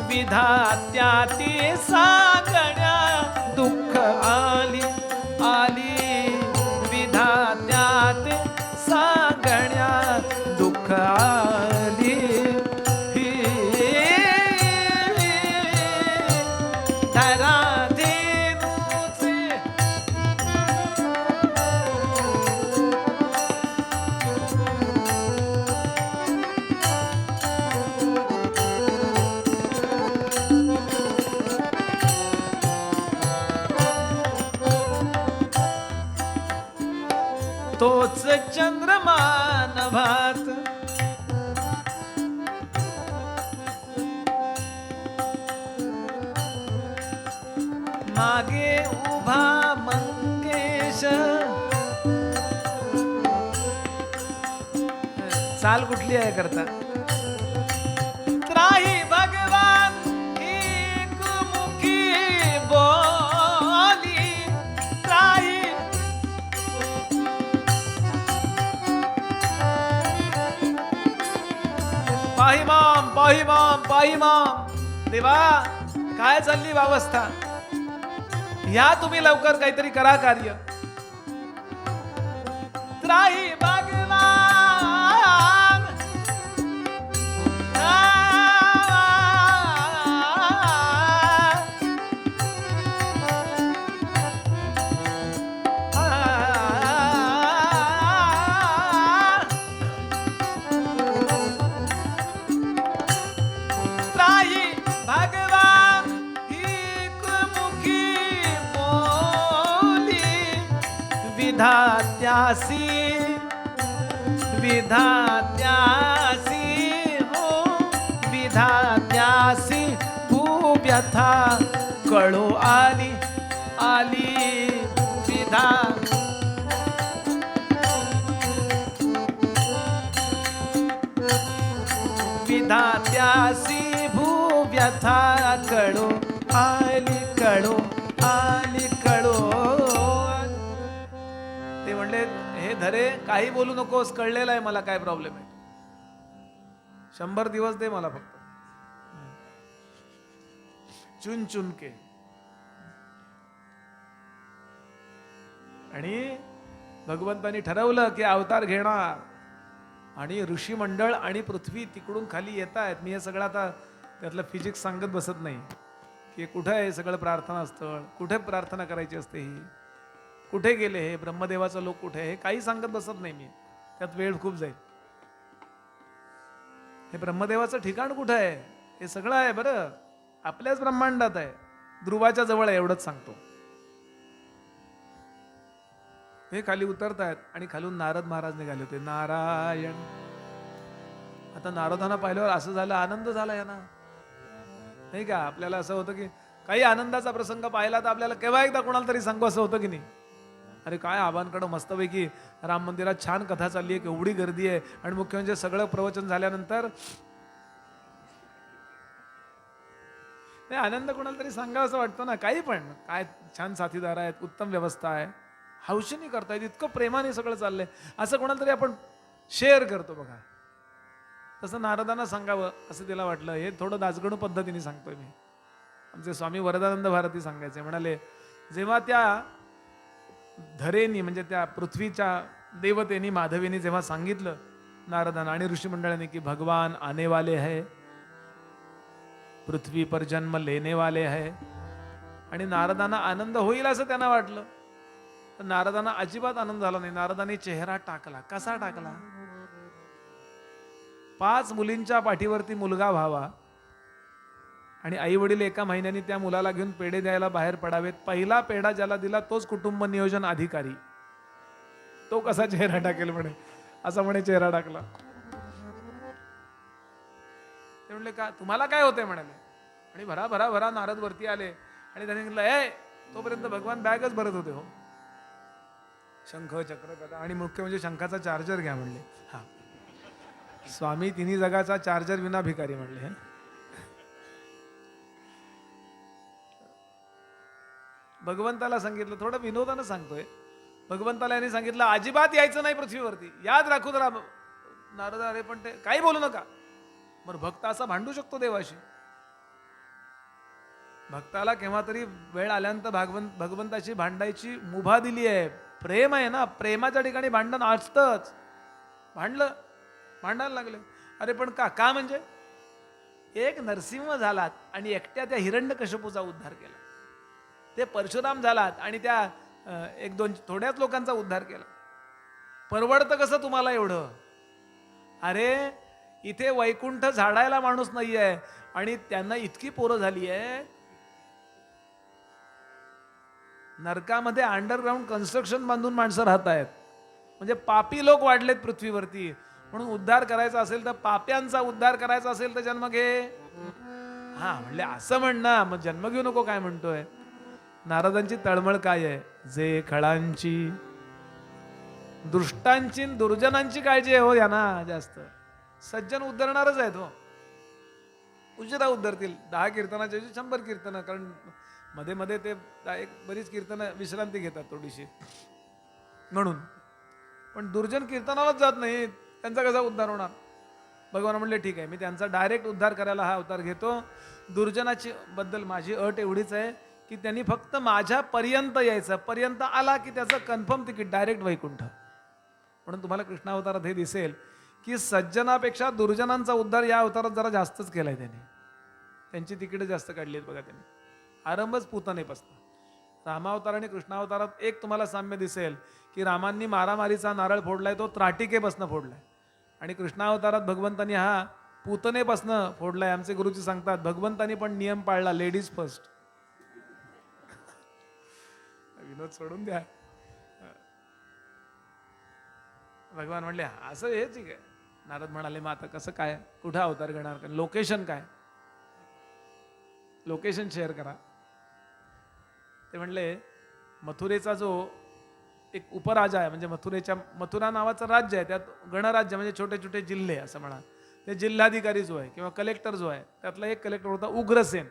विधात्याती सांगण्या दुःख आली आली, विधात्याती सांगण्या दुःख आली. धरा धेनूचे तोच चंद्रमान भात, मागे उभा मंकेश. चाल कुठली आहे करता? त्राही भगवान एक मुखी बोली, त्राही पाहिमाम पाहिमाम पाहिमाम. देवा, काय चालली व्यवस्था? या तुम्ही लवकर काहीतरी करा कार्य. त्राही भगवान विधात्यासी विधात्यासी हो विधात्यासी भूव्यथा कळो आली आली विधा विधात्यासी भूव्यथा कळो आली कळो आली कळो. ते म्हणले हे धरे काही बोलू नकोस, कळलेलं आहे मला काय प्रॉब्लेम आहे. 100 दिवस दे मला फक्त चुन चुन के. आणि भगवंतांनी ठरवलं की अवतार घेणार आणि ऋषी मंडळ आणि पृथ्वी तिकडून खाली येत आहेत. मी हे सगळं आता त्यातलं फिजिक्स सांगत बसत नाही की कुठे आहे सगळं प्रार्थना स्थळ, कुठे प्रार्थना करायची असते, ही कुठे गेले हे ब्रह्मदेवाचं लोक कुठे, हे काही सांगत बसत नाही मी, त्यात वेळ खूप जाईल. हे ब्रह्मदेवाचं ठिकाण कुठं आहे हे सगळं आहे बरं, आपल्याच ब्रह्मांडात आहे, ध्रुवाच्या जवळ आहे, एवढंच सांगतो. हे खाली उतरतायत आणि खालून नारद महाराज निघाले होते. नारायण. आता नारदांना पाहिल्यावर असं झालं, आनंद झाला यांना, नाही का. आपल्याला असं होतं की काही आनंदाचा प्रसंग पाहिला तर आपल्याला केव्हा एकदा कोणाला तरी सांगू असं होतं की नाही. अरे काय आबांकडं मस्तपैकी राम मंदिरात छान कथा चालली आहे, केवढी गर्दी आहे, आणि मुख्य म्हणजे सगळं प्रवचन झाल्यानंतर आनंद कोणाला तरी सांगावं असं वाटतं ना. काही पण काय छान साथीदार आहेत, उत्तम व्यवस्था आहे, हौशीने करतायत, इतकं प्रेमाने सगळं चाललंय, असं कोणाला तरी आपण शेअर करतो बघा. तसं नारदांना सांगावं असं तिला वाटलं. हे थोडं दासगणू पद्धतीने सांगतोय मी. आमचे स्वामी वरदानंद भारती सांगायचे, म्हणाले जेव्हा त्या धरेनी म्हणजे त्या पृथ्वीच्या देवतेनी माधवीने जेव्हा सांगितलं नारदांना आणि ऋषी मंडळाने की भगवान आने वाले है, पृथ्वी पर जन्म लेने वाले है, आणि नारदांना आनंद होईल असं त्यांना वाटलं. पण नारदांना अजिबात आनंद झाला नाही. नारदांनी चेहरा टाकला. कसा टाकला? 5 मुलींच्या पाठीवरती मुलगा व्हावा आणि आई वडील एका महिन्याने त्या मुलाला घेऊन पेढे द्यायला बाहेर पडावेत. पहिला पेढा ज्याला दिला तोच कुटुंब नियोजन अधिकारी. तो कसा चेहरा टाकेल म्हणे, असा म्हणे चेहरा टाकला. ते म्हणले का तुम्हाला काय होतंय म्हणाले, आणि भरा भरा भरा नारद वरती आले आणि त्यांनी म्हटलं ए, तोपर्यंत भगवान बॅगच भरत होते हो, शंख चक्र गदा, आणि मुख्य म्हणजे शंखाचा चार्जर घ्या म्हणले. हा स्वामी तिन्ही जगाचा चार्जर विना भिकारी म्हणले. भगवंताला सांगितलं, थोडं विनोदानं सांगतोय, भगवंताला यांनी सांगितलं अजिबात यायचं नाही पृथ्वीवरती, याद राखू जरा. नारद अरे पण ते काही बोलू नका. मग भक्त असा भांडू शकतो देवाशी? भक्ताला केव्हा तरी वेळ आल्यानंतर भगवंताशी भांडायची मुभा दिली आहे. प्रेम आहे ना, प्रेमाच्या ठिकाणी भांडण असतंच. भांडायला लागले. अरे पण का म्हणजे एक नरसिंह झालात आणि एकट्या त्या हिरण्यकश्यपूचा उद्धार केला, ते परशुराम झालात आणि त्या 1-2 थोड्याच लोकांचा उद्धार केला. परवडतं कसं तुम्हाला एवढं? अरे इथे वैकुंठ झाडायला माणूस नाही आहे आणि त्यांना इतकी पोरं झाली आहे. नरकामध्ये अंडरग्राऊंड कन्स्ट्रक्शन बांधून माणसं राहत आहेत. म्हणजे पापी लोक वाढलेत पृथ्वीवरती. म्हणून उद्धार करायचा असेल तर, पाप्यांचा उद्धार करायचा असेल तर जन्म घे. हा म्हणले असं म्हण ना, मग जन्म घेऊ नको काय म्हणतोय? नारदांची तळमळ काय आहे? जे खळांची दुष्टांची दुर्जनांची काळजी आहे हो यांना जास्त. सज्जन उद्धरणारच आहेत हो, उशिरा उद्धरतील. 10 कीर्तनाच्या 100 कीर्तनं, कारण मध्ये मध्ये ते एक बरीच कीर्तनं विश्रांती घेतात थोडीशी म्हणून. पण दुर्जन कीर्तनालाच जात नाही, त्यांचा कसा उद्धार होणार? भगवान म्हणले ठीक आहे, मी त्यांचा डायरेक्ट उद्धार करायला हा अवतार घेतो. दुर्जनाची बद्दल माझी अट एवढीच आहे की त्यांनी फक्त माझ्या पर्यंत यायचं, पर्यंत आला की त्याचं कन्फर्म तिकीट डायरेक्ट वैकुंठ. म्हणून तुम्हाला कृष्णावतारात हे दिसेल की सज्जनापेक्षा दुर्जनांचा उद्धार या अवतारात जरा जास्तच केलाय त्यांनी. त्यांची तिकीटं जास्त काढली आहेत बघा त्यांनी. आरंभच पूतनेपासून. रामावतार आणि कृष्णावतारात एक तुम्हाला साम्य दिसेल की रामांनी मारामारीचा नारळ फोडलाय तो त्राटिकेपासून फोडलाय, आणि कृष्णावतारात भगवंतांनी हा पूतनेपासून फोडलाय. आमचे गुरुजी सांगतात भगवंतांनी पण नियम पाळला, लेडीज फर्स्ट. विनोद सोडून द्या. भगवान म्हणले असं हे ठीक आहे. नारद म्हणाले मग आता कसं काय, कुठं अवतार घेणार, लोकेशन काय, लोकेशन शेअर करा. ते म्हणले मथुरेचा जो एक उपराजा आहे, म्हणजे मथुरा नावाचं राज्य आहे, त्यात गणराज्य म्हणजे छोटे छोटे जिल्हे असं म्हणा. ते जिल्हाधिकारी जो आहे किंवा कलेक्टर जो आहे, त्यातला एक कलेक्टर होता उग्रसेन.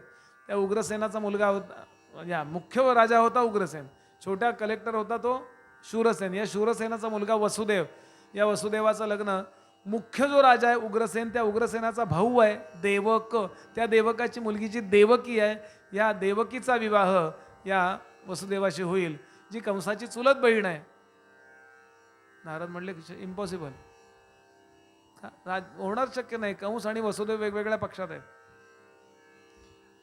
त्या उग्रसेनाचा मुलगा होता, या मुख्य राजा होता उग्रसेन. छोट्या कलेक्टर होता तो शूरसेन. या शूरसेनाचा मुलगा वसुदेव. या वसुदेवाचं लग्न मुख्य जो राजा आहे उग्रसेन, त्या उग्रसेनाचा भाऊ आहे देवक. त्या देवकाची मुलगी जी देवकी आहे, या देवकीचा विवाह या वसुदेवाशी होईल, जी कंसाची चुलत बहीण आहे. नारद म्हणले इम्पॉसिबल, होणार शक्य नाही. कंस आणि वसुदेव वेगवेगळ्या पक्षात आहेत.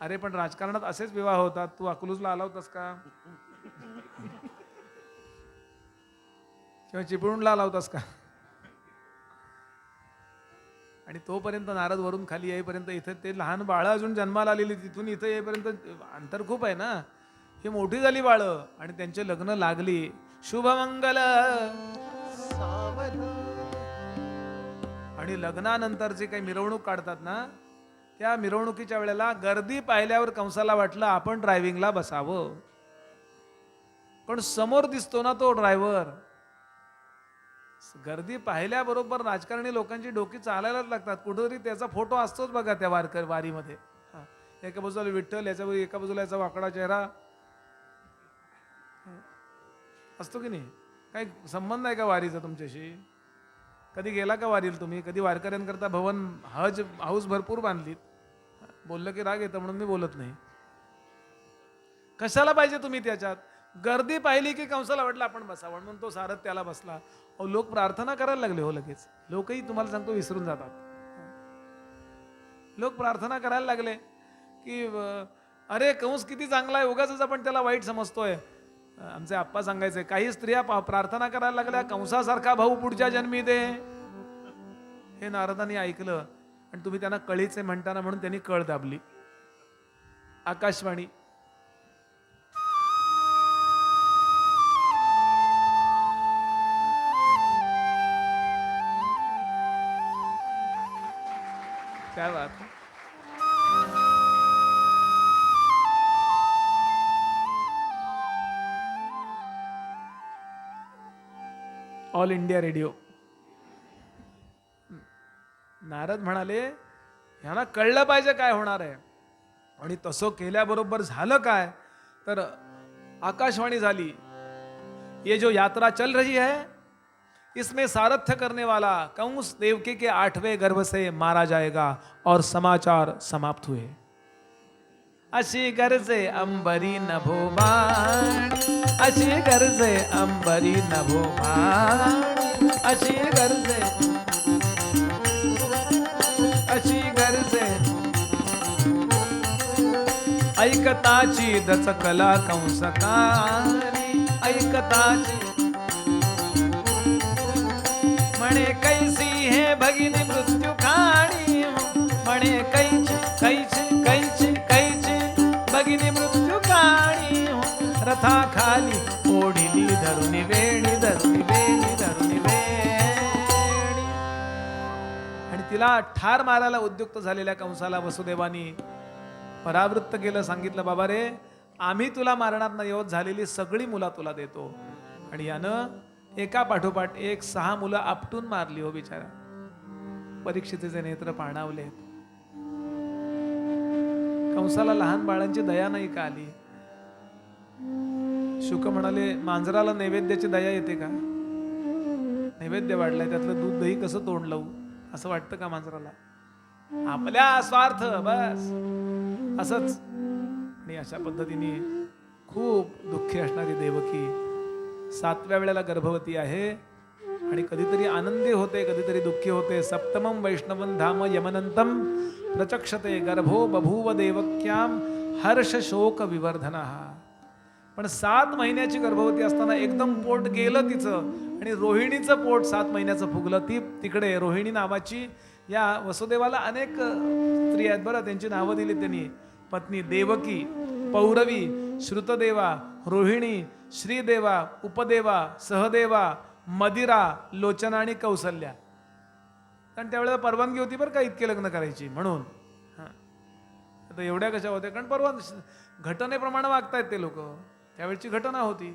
अरे पण राजकारणात असेच विवाह होतात. तू अकलूजला आला होतास का, किंवा चिपळूणला आला होतास का? आणि तोपर्यंत नारद वरून खाली येईपर्यंत इथे ते लहान बाळं अजून जन्माला आलेली, तिथून इथे येईपर्यंत अंतर खूप आहे ना. ही मोठी झाली बाळं आणि त्यांचे लग्न लागली. शुभमंगल आणि लग्नानंतरची काही मिरवणूक काढतात ना, त्या मिरवणुकीच्या वेळेला गर्दी पाहिल्यावर कंसाला वाटलं आपण ड्रायव्हिंगला बसावं, पण समोर दिसतो ना तो ड्रायव्हर. गर्दी पाहिल्याबरोबर राजकारणी लोकांची डोकी चालायलाच लागतात. कुठेतरी त्याचा फोटो असतोच बघा त्या वारीमध्ये. एका बाजूला विठ्ठल, याच्या एका बाजूला याचा वाकडा चेहरा असतो की नाही. काही संबंध आहे का वारीचा तुमच्याशी? कधी गेला का वारीला तुम्ही? कधी वारकऱ्यांकरता भवन हज हाऊस भरपूर बांधलीत? बोललं की राग येतं म्हणून मी बोलत नाही. कशाला पाहिजे तुम्ही त्याच्यात? गर्दी पाहिली की कंसाला वाटलं आपण बसावं म्हणून तो सारथ त्याला बसला. अहो लोक प्रार्थना करायला लागले हो लगेच. लोकही तुम्हाला सांगतो विसरून जातात. लोक प्रार्थना करायला लागले की अरे कंस किती चांगला आहे, उगाच आपण त्याला वाईट समजतोय. आमचे आप्पा सांगायचे काही स्त्रिया प्रार्थना करायला लागल्या कंसासारखा भाऊ पुढच्या जन्मी दे. हे नारदांनी ऐकलं आणि तुम्ही त्यांना कळीचे म्हणताना म्हणून त्यांनी कळ दाबली. आकाशवाणी क्या बात है. All India radio. नारद म्हणाले ह्यांना कळलं पाहिजे काय होणार आहे. आणि तसं केल्याबरोबर झालं काय तर आकाशवाणी झाली. ये जो यात्रा चल रही है इसमें सारथ्य करने वाला कंस देवकी के 8वें गर्भ से मारा जाएगा और समाचार समाप्त हुए. अशी गरजे अंबरी नभोबाण, अशी गरजे अंबरी नभोबाण, अशी गरजे, अशी गरजे ऐकताची दचकला कंसकानी, ऐकताची म्हणे कैसी हे भगिनी मृत्यू खाणी, म्हणे कैची कैची कैची कैची भगिनी मृत्यू खाणी. रथा खाली ओढिली धरुणी वेणी, धरुणी वेणी, धरुणी वेणी. आणि तिला ठार मारायला उद्युक्त झालेल्या कंसाला वसुदेवानी परावृत्त केलं. सांगितलं बाबा रे आम्ही तुला मारणार नाही आहोत, झालेली सगळी मुलं तुला देतो. आणि यानं एका पाठोपाठ एक 6 मुलं आपटून मारली हो बिचारा. परीक्षितीचे नेत्र पाणावले. कंसाला लहान बाळांची दया नाही का आली? शुक म्हणाले मांजराला नैवेद्याची दया येते का? नैवेद्य वाढलाय त्यातलं दूध दही कसं तोंड लावू असं वाटतं का मांजराला? आपल्या स्वार्थ बस असंच. आणि अशा पद्धतीने खूप दुःखी असणारी देवकी 7व्या वेळेला गर्भवती आहे. आणि कधीतरी आनंदी होते, कधीतरी दुःखी होते. सप्तमं वैष्णवं धाम यमनंतम प्रचक्षते गर्भो बभूव देवक्याम हर्ष शोक विवर्धनः. पण 7 महिन्याची गर्भवती असताना एकदम पोट गेलं तिचं आणि रोहिणीचं पोट 7 महिन्याचं फुगलं. ती तिकडे रोहिणी नावाची या वसुदेवाला अनेक स्त्री आहेत बरं, त्यांची नावं दिली त्यांनी. पत्नी देवकी, पौरवी, श्रुतदेवा, रोहिणी, श्रीदेवा, उपदेवा, सहदेवा, मदिरा, लोचना आणि कौसल्या. कारण त्यावेळेला परवानगी होती बरं का इतके लग्न करायची म्हणून. हां, आता एवढ्या कशा होत्या? कारण घटनेप्रमाणे वागतायत ते लोक. त्यावेळची घटना होती,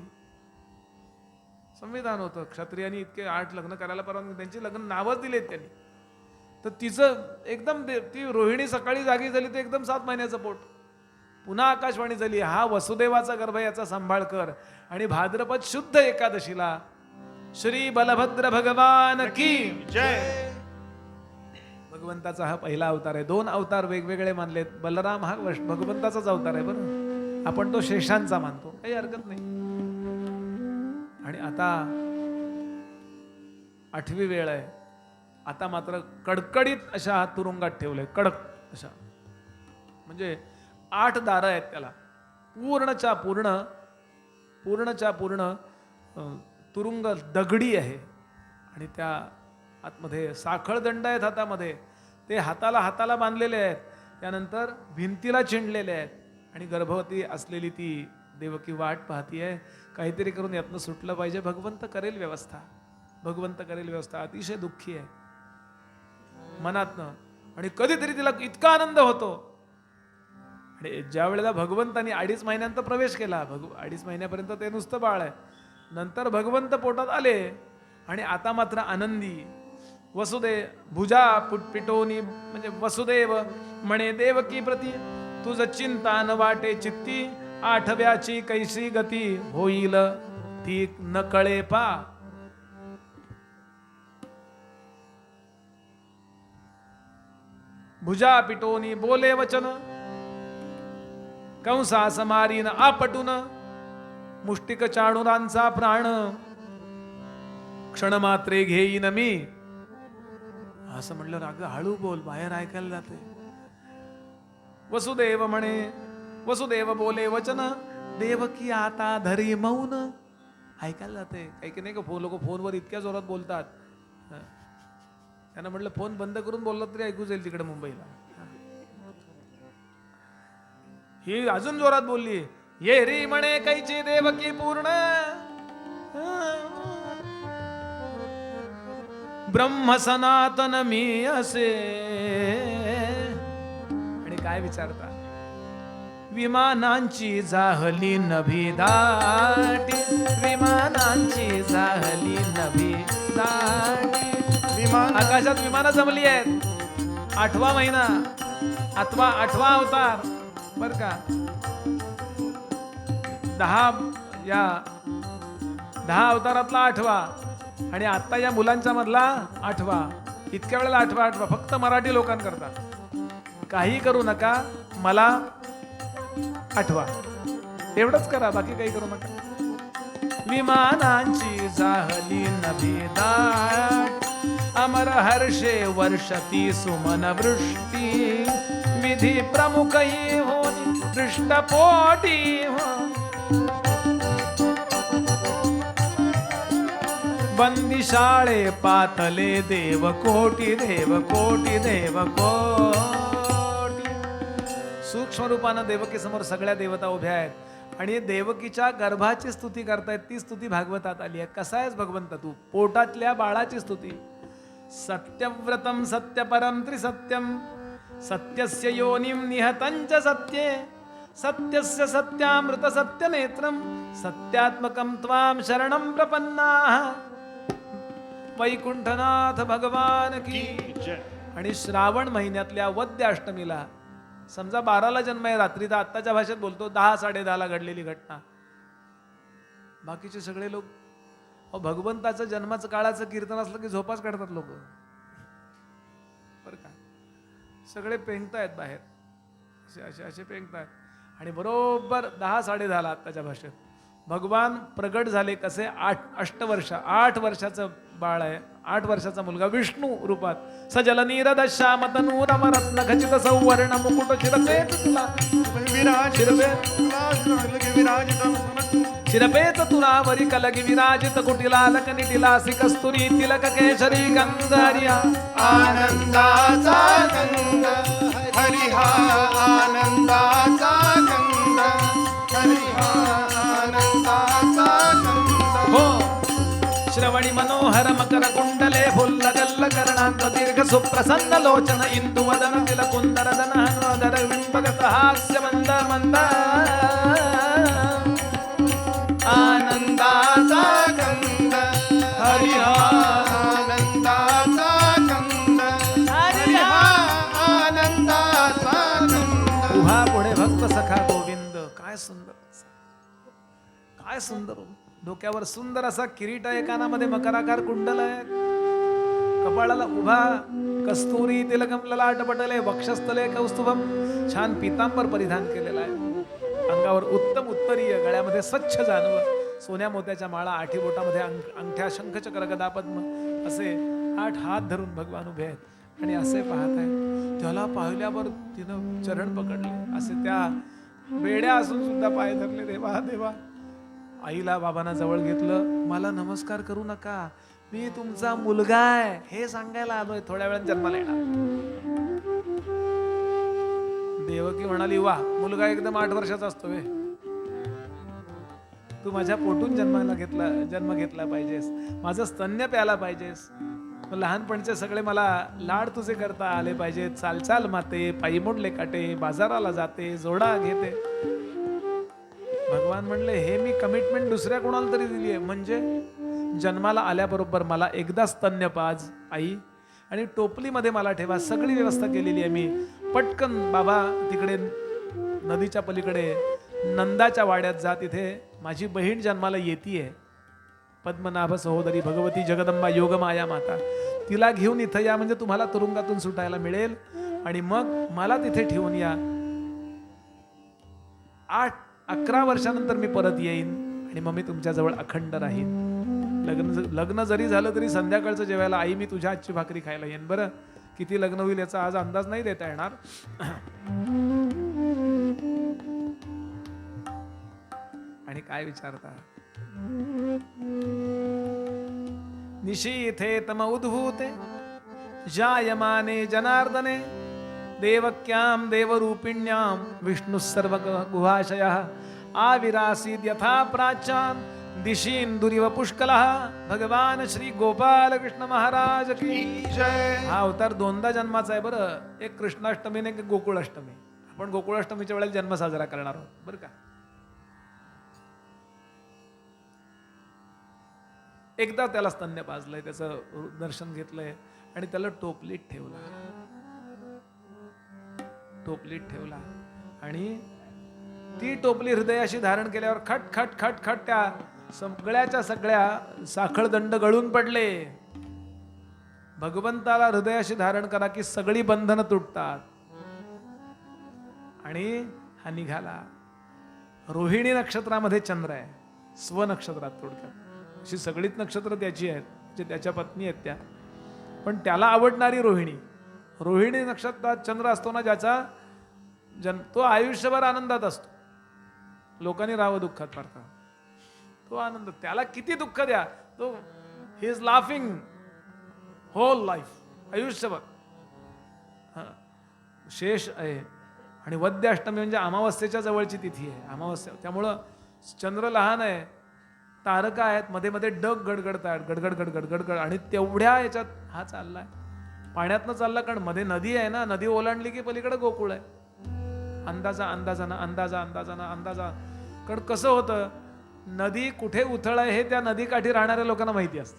संविधान होतं. क्षत्रियांनी इतके 8 लग्न करायला परवानगी, त्यांची लग्न नावच दिलेत त्यांनी. तर तिचं एकदम ती रोहिणी सकाळी जागी झाली तर एकदम 7 महिन्याचं पोट. पुन्हा आकाशवाणी झाली, हा वसुदेवाचा गर्भ याचा सांभाळ कर. आणि भाद्रपद शुद्ध एकादशीला श्री बलभद्र भगवान की जय. भगवंताचा हा पहिला अवतार आहे. 2 अवतार वेगवेगळे मानलेत. बलराम हा भगवंताचाच अवतार आहे बरं, आपण तो शेषांचा मानतो, काही हरकत नाही. आणि आता 8वी वेळ आहे. आता मात्र कडकडीत अशा तुरुंगात ठेवलंय, कडक अशा, म्हणजे 8 दारं आहेत त्याला. पूर्णच्या पूर्ण तुरुंग दगडी आहे. आणि त्या आतमध्ये साखळदंड आहेत हातामध्ये, ते हाताला बांधलेले आहेत. त्यानंतर भिंतीला चिंडलेले आहेत. आणि गर्भवती असलेली ती देवकी वाट पाहतीये, काहीतरी करून यातनं सुटलं पाहिजे. भगवंत करेल व्यवस्था. अतिशय दुःखी आहे मनातनं. आणि कधीतरी तिला इतका आनंद होतो. आणि ज्या वेळेला भगवंतानी 2.5 महिन्यांत प्रवेश केला, 2.5 महिन्यापर्यंत ते नुसतं बाळ आहे, नंतर भगवंत पोटात आले. आणि आता मात्र आनंदी. भुजा पिटोनी, म्हणजे वसुदेव म्हणे देवकी प्रती, तुझ चिंता न वाटे चित्ती, 8व्याची कैसी गती होईल ती न कळे पा. भुजा पिटोनी बोले वचन, कंसास मारीन आपटून, मुष्टिक चाणुरांचा प्राण, क्षणमात्रे घेईन मी. असं म्हटलं, राग हळू बोल, बाहेर ऐकायला जाते. वसुदेव म्हणे, वसुदेव बोले वचन, देवकी आता धरी मौन. ऐकायला जाते. काही की नाही का, लोक फोनवर इतक्या जोरात बोलतात. त्यांना म्हटलं फोन बंद करून बोलला तरी ऐकू जाईल तिकडे मुंबईला. ही अजून जोरात बोलली, ये री म्हणे कैची देवकी पूर्ण, ब्रह्म सनातन मी असे. आणि काय विचारता, विमानांची जाहली नभी दाटी, विमानांची जाहली नभी दाटी. आकाशात विमानं जमली आहेत. 8वा महिना, 8वा अवतार बर का. 10 अवतारातला 8वा. आणि आता या मुलांच्या मधला 8वा. इतक्या वेळेला 8वा. फक्त मराठी लोकांकरता. काही करू नका, मला 8वा एवढंच करा, बाकी काही करू नका. विमानांची जाहली नभी दाट, अमर हर्षे वर्षती सुमन वृष्टी, विधी प्रमुख होनी दृष्टपोटी हो. बंदिशाळे पातले देवकोटी, देवकोटी, देवकोटी. सूक्ष्म रूपानं देवकी समोर सगळ्या देवता उभ्या आहेत. आणि देवकीच्या गर्भाची स्तुती करतायत. ती स्तुती भागवतात आली आहे. कसा आहेस भगवंत तू, पोटातल्या बाळाची स्तुती. सत्यव्रतम सत्यपरम त्रिसत्यम, सत्यस्य योनिम निहतंच सत्ये, सत्यस्य सत्यामृत सत्यनेत्रम, सत्यात्मकम त्वाम शरणम प्रपन्नाः. वैकुंठनाथ भगवान की जय. आणि श्रावण महिन्यातल्या वद्य अष्टमीला, समजा 12ला जन्म आहे रात्रीचा, आत्ताच्या भाषेत बोलतो 10-10:30ला घडलेली घटना. बाकीचे सगळे लोक भगवंताचं जन्माचं काळाचं कीर्तन असलं की झोपाच काढतात लोक बरं का. सगळे पेंगतायत बाहेर, असे पेंगतायत. आणि बरोबर 10-10:30 आत्ताच्या भाषेत भगवान प्रगट झाले. कसे 8 वर्षाचं बाळ आहे, 8 वर्षाचा मुलगा विष्णू रूपात. सजल नीरद श्यामतनूरमरत्न खचित सौवर्ण मुकुट शिरपेत तुला, शिरपेत तुलावरी कलगी विराजित कुटिलालक निटिलासी कस्तुरी तिलक केशरी गंधर्या. आनंदाचा गंध हरिहा, आनंदाचा गंध हरिहा, आनंदाचा गंध. हो, श्रवणी वाणी मनोहर मकर कुंडले फुल्लगल्ल कर्णांत दीर्घ सुप्रसन्न लोचन इंदु वदन तिल कुंदर दन हनुदर विंबगत हास्य मंद मंद आनंदाचा गंध हरी हा आनंदाचा गंध हरी हा आनंदाचा गंध. उभा पुढे भक्त सखा गोविंद. काय सुंदर, काय सुंदर. डोक्यावर सुंदर असा किरीट आहे, कानामध्ये मकराकार कुंडल आहे, कपाळाला उभा कस्तुरी तिलकम ललाट पटले, वक्षस्थले कौस्तुभम, छान पितांबर परिधान केलेला आहे. अंगावर उत्तम उत्तरीय, गळ्यामध्ये स्वच्छ जानवं, सोन्या मोत्याच्या माळा, आठी बोटामध्ये अंगठ्या, शंखचक्र गदा पद्म असे 8 हात धरून भगवान उभे आहेत आणि असे पाहत आहे. त्याला पाहिल्यावर तिनं चरण पकडले, असे त्या बेड्या असून सुद्धा पाय धरले. देवा देवा. आईला बाबांना जवळ घेतलं. मला नमस्कार करू नका, मी तुमचा मुलगा आहे हे सांगायला आलोय, थोड्या वेळात जन्माला येणार. देवकी म्हणाली, वा, मुलगा एकदम 8 वर्षाचा असतो वे, तू माझ्या पोटून जन्म घेतला पाहिजेस, माझं स्तन्य प्यायला पाहिजेस, लहानपणचे सगळे मला लाड तुझे करता आले पाहिजेत. चालचाल माते, पायी मोडले काटे, बाजाराला जाते, जोडा घेते. भगवान म्हणले, हे मी कमिटमेंट दुसऱ्या कोणाला तरी दिली आहे, म्हणजे जन्माला आल्याबरोबर मला एकदा स्तन्य पाज आई, आणि टोपलीमध्ये मला ठेवा, सगळी व्यवस्था केलेली आहे मी. पटकन बाबा तिकडे नदीच्या पलीकडे नंदाच्या वाड्यात जा, तिथे माझी बहीण जन्माला येतीये, पद्मनाभ सहोदरी भगवती जगदंबा योगमाया माता, तिला घेऊन इथं या, म्हणजे तुम्हाला तुरुंगातून सुटायला मिळेल, आणि मग मला तिथे ठेवून या. 8-11 वर्षानंतर मी परत येईन आणि मग मी तुमच्याजवळ अखंड राहीन. लग्न जरी झालं तरी संध्याकाळचं जेवायला आई मी तुझ्या हातची भाकरी खायला येईन. बरं, किती लग्न होईल याचा आज अंदाज नाही देता येणार. आणि काय विचारता, निशीथे तम उद्भूते जायमाने जनार्दने देवक्यां देवरूपिण्यां विष्णु सर्व गुहाशयः आविरासीद यथा प्राच्यान दिशींदुरिव पुष्कलः. भगवान श्री गोपाल कृष्ण महाराज की जय. हा अवतार 2दा जन्माचा आहे बरं, एक कृष्णाष्टमी आणि एक गोकुळाष्टमी. आपण गोकुळाष्टमीच्या वेळेला जन्म साजरा करणार आहोत बरं का. एकदा त्याला स्तन्य पाजलंय, त्याचं दर्शन घेतलंय आणि त्याला टोपलीत ठेवला आणि ती टोपली हृदयाशी धारण केल्यावर खट खट खट खट त्या सगळ्या साखळदंड गळून पडले. भगवंताला हृदयाशी धारण करा की सगळी बंधनं तुटतात. आणि हा निघाला. रोहिणी नक्षत्रामध्ये चंद्र आहे, स्वनक्षत्रात थोडक्यात. अशी सगळीच नक्षत्र त्याची आहेत, जे त्याच्या पत्नी आहेत त्या, पण त्याला आवडणारी रोहिणी नक्षत्रात चंद्र असतो ना, ज्याचा तो आयुष्यभर आनंदात असतो. लोकांनी राहावं दुःखात पडतात, तो आनंद. त्याला किती दुःख द्या, तो he is laughing whole life, आयुष्यभर. शेष आहे. आणि वद्य अष्टमी म्हणजे अमावस्येच्या जवळची तिथी आहे, अमावस्या. त्यामुळं चंद्र लहान आहे, तारका आहेत, मध्ये मध्ये डग गडगडतात, गडगड. आणि तेवढ्या याच्यात हा चाललाय, पाण्यातनं चालला, कारण मध्ये नदी आहे ना, नदी ओलांडली की पलीकडे गोकुळ आहे. अंदाजा. कारण कसं होतं, नदी कुठे उथळ आहे हे त्या नदीकाठी राहणाऱ्या लोकांना माहिती असतं.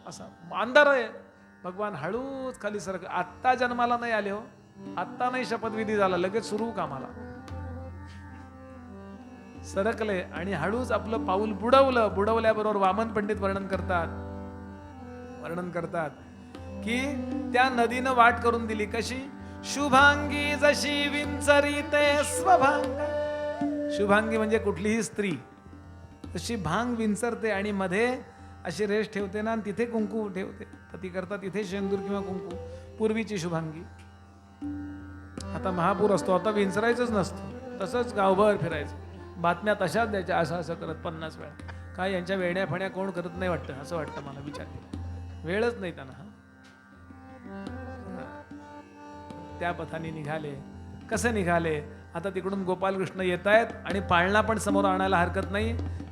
असं अंधार आहे. भगवान हळूच खाली सरक. आत्ता जन्माला नाही आले हो, आत्ता नाही शपथविधी झाला, लगेच सुरू कामाला. सरकले आणि हळूच आपलं पाऊल बुडवल्याबरोबर वामन पंडित वर्णन करतात की त्या नदीनं वाट करून दिली. कशी? शुभांगी जशी विंचरीते स्वभांग. शुभांगी म्हणजे कुठलीही स्त्री तशी भांग विंचरते आणि मध्ये अशी रेष ठेवते ना, आणि तिथे कुंकू ठेवते. तर ती करता तिथे शेंदूर किंवा कुंकू. पूर्वीची शुभांगी. आता महापूर असतो, आता विंचरायचंच नसतं, तसंच गावभर फिरायचं. बातम्या तशाच द्यायच्या, असं करत 50 वेळा. काय यांच्या वेड्या फण्या कोण करत नाही वाटतं, असं वाटतं मला. विचार वेळच नाही त्यांना. त्या पथाने निघाले. कसे निघाले? आता तिकडून गोपालकृष्ण येत आहेत आणि पाळणा पण समोर आणायला हरकत नाही.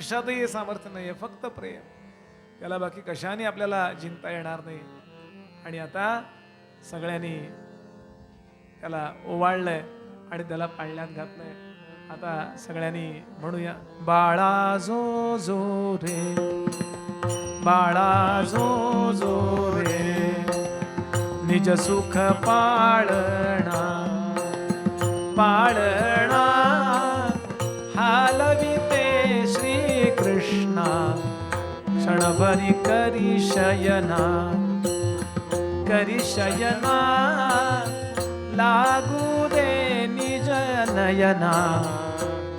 कशातही सामर्थ्य नाहीये, फक्त प्रेम. त्याला बाकी कशाने आपल्याला जिंकता येणार नाही. आणि आता सगळ्यांनी त्याला ओवाळलंय आणि त्याला पाळण्यात घातलंय. आता सगळ्यांनी म्हणूया, बाळा जो जो रे, बाळा जो जो रे, निज सुख पाळणा पाळणा, हालविते श्री कृष्णा, क्षणभरी करी शयना करी शयना, लागू दे निज नयना,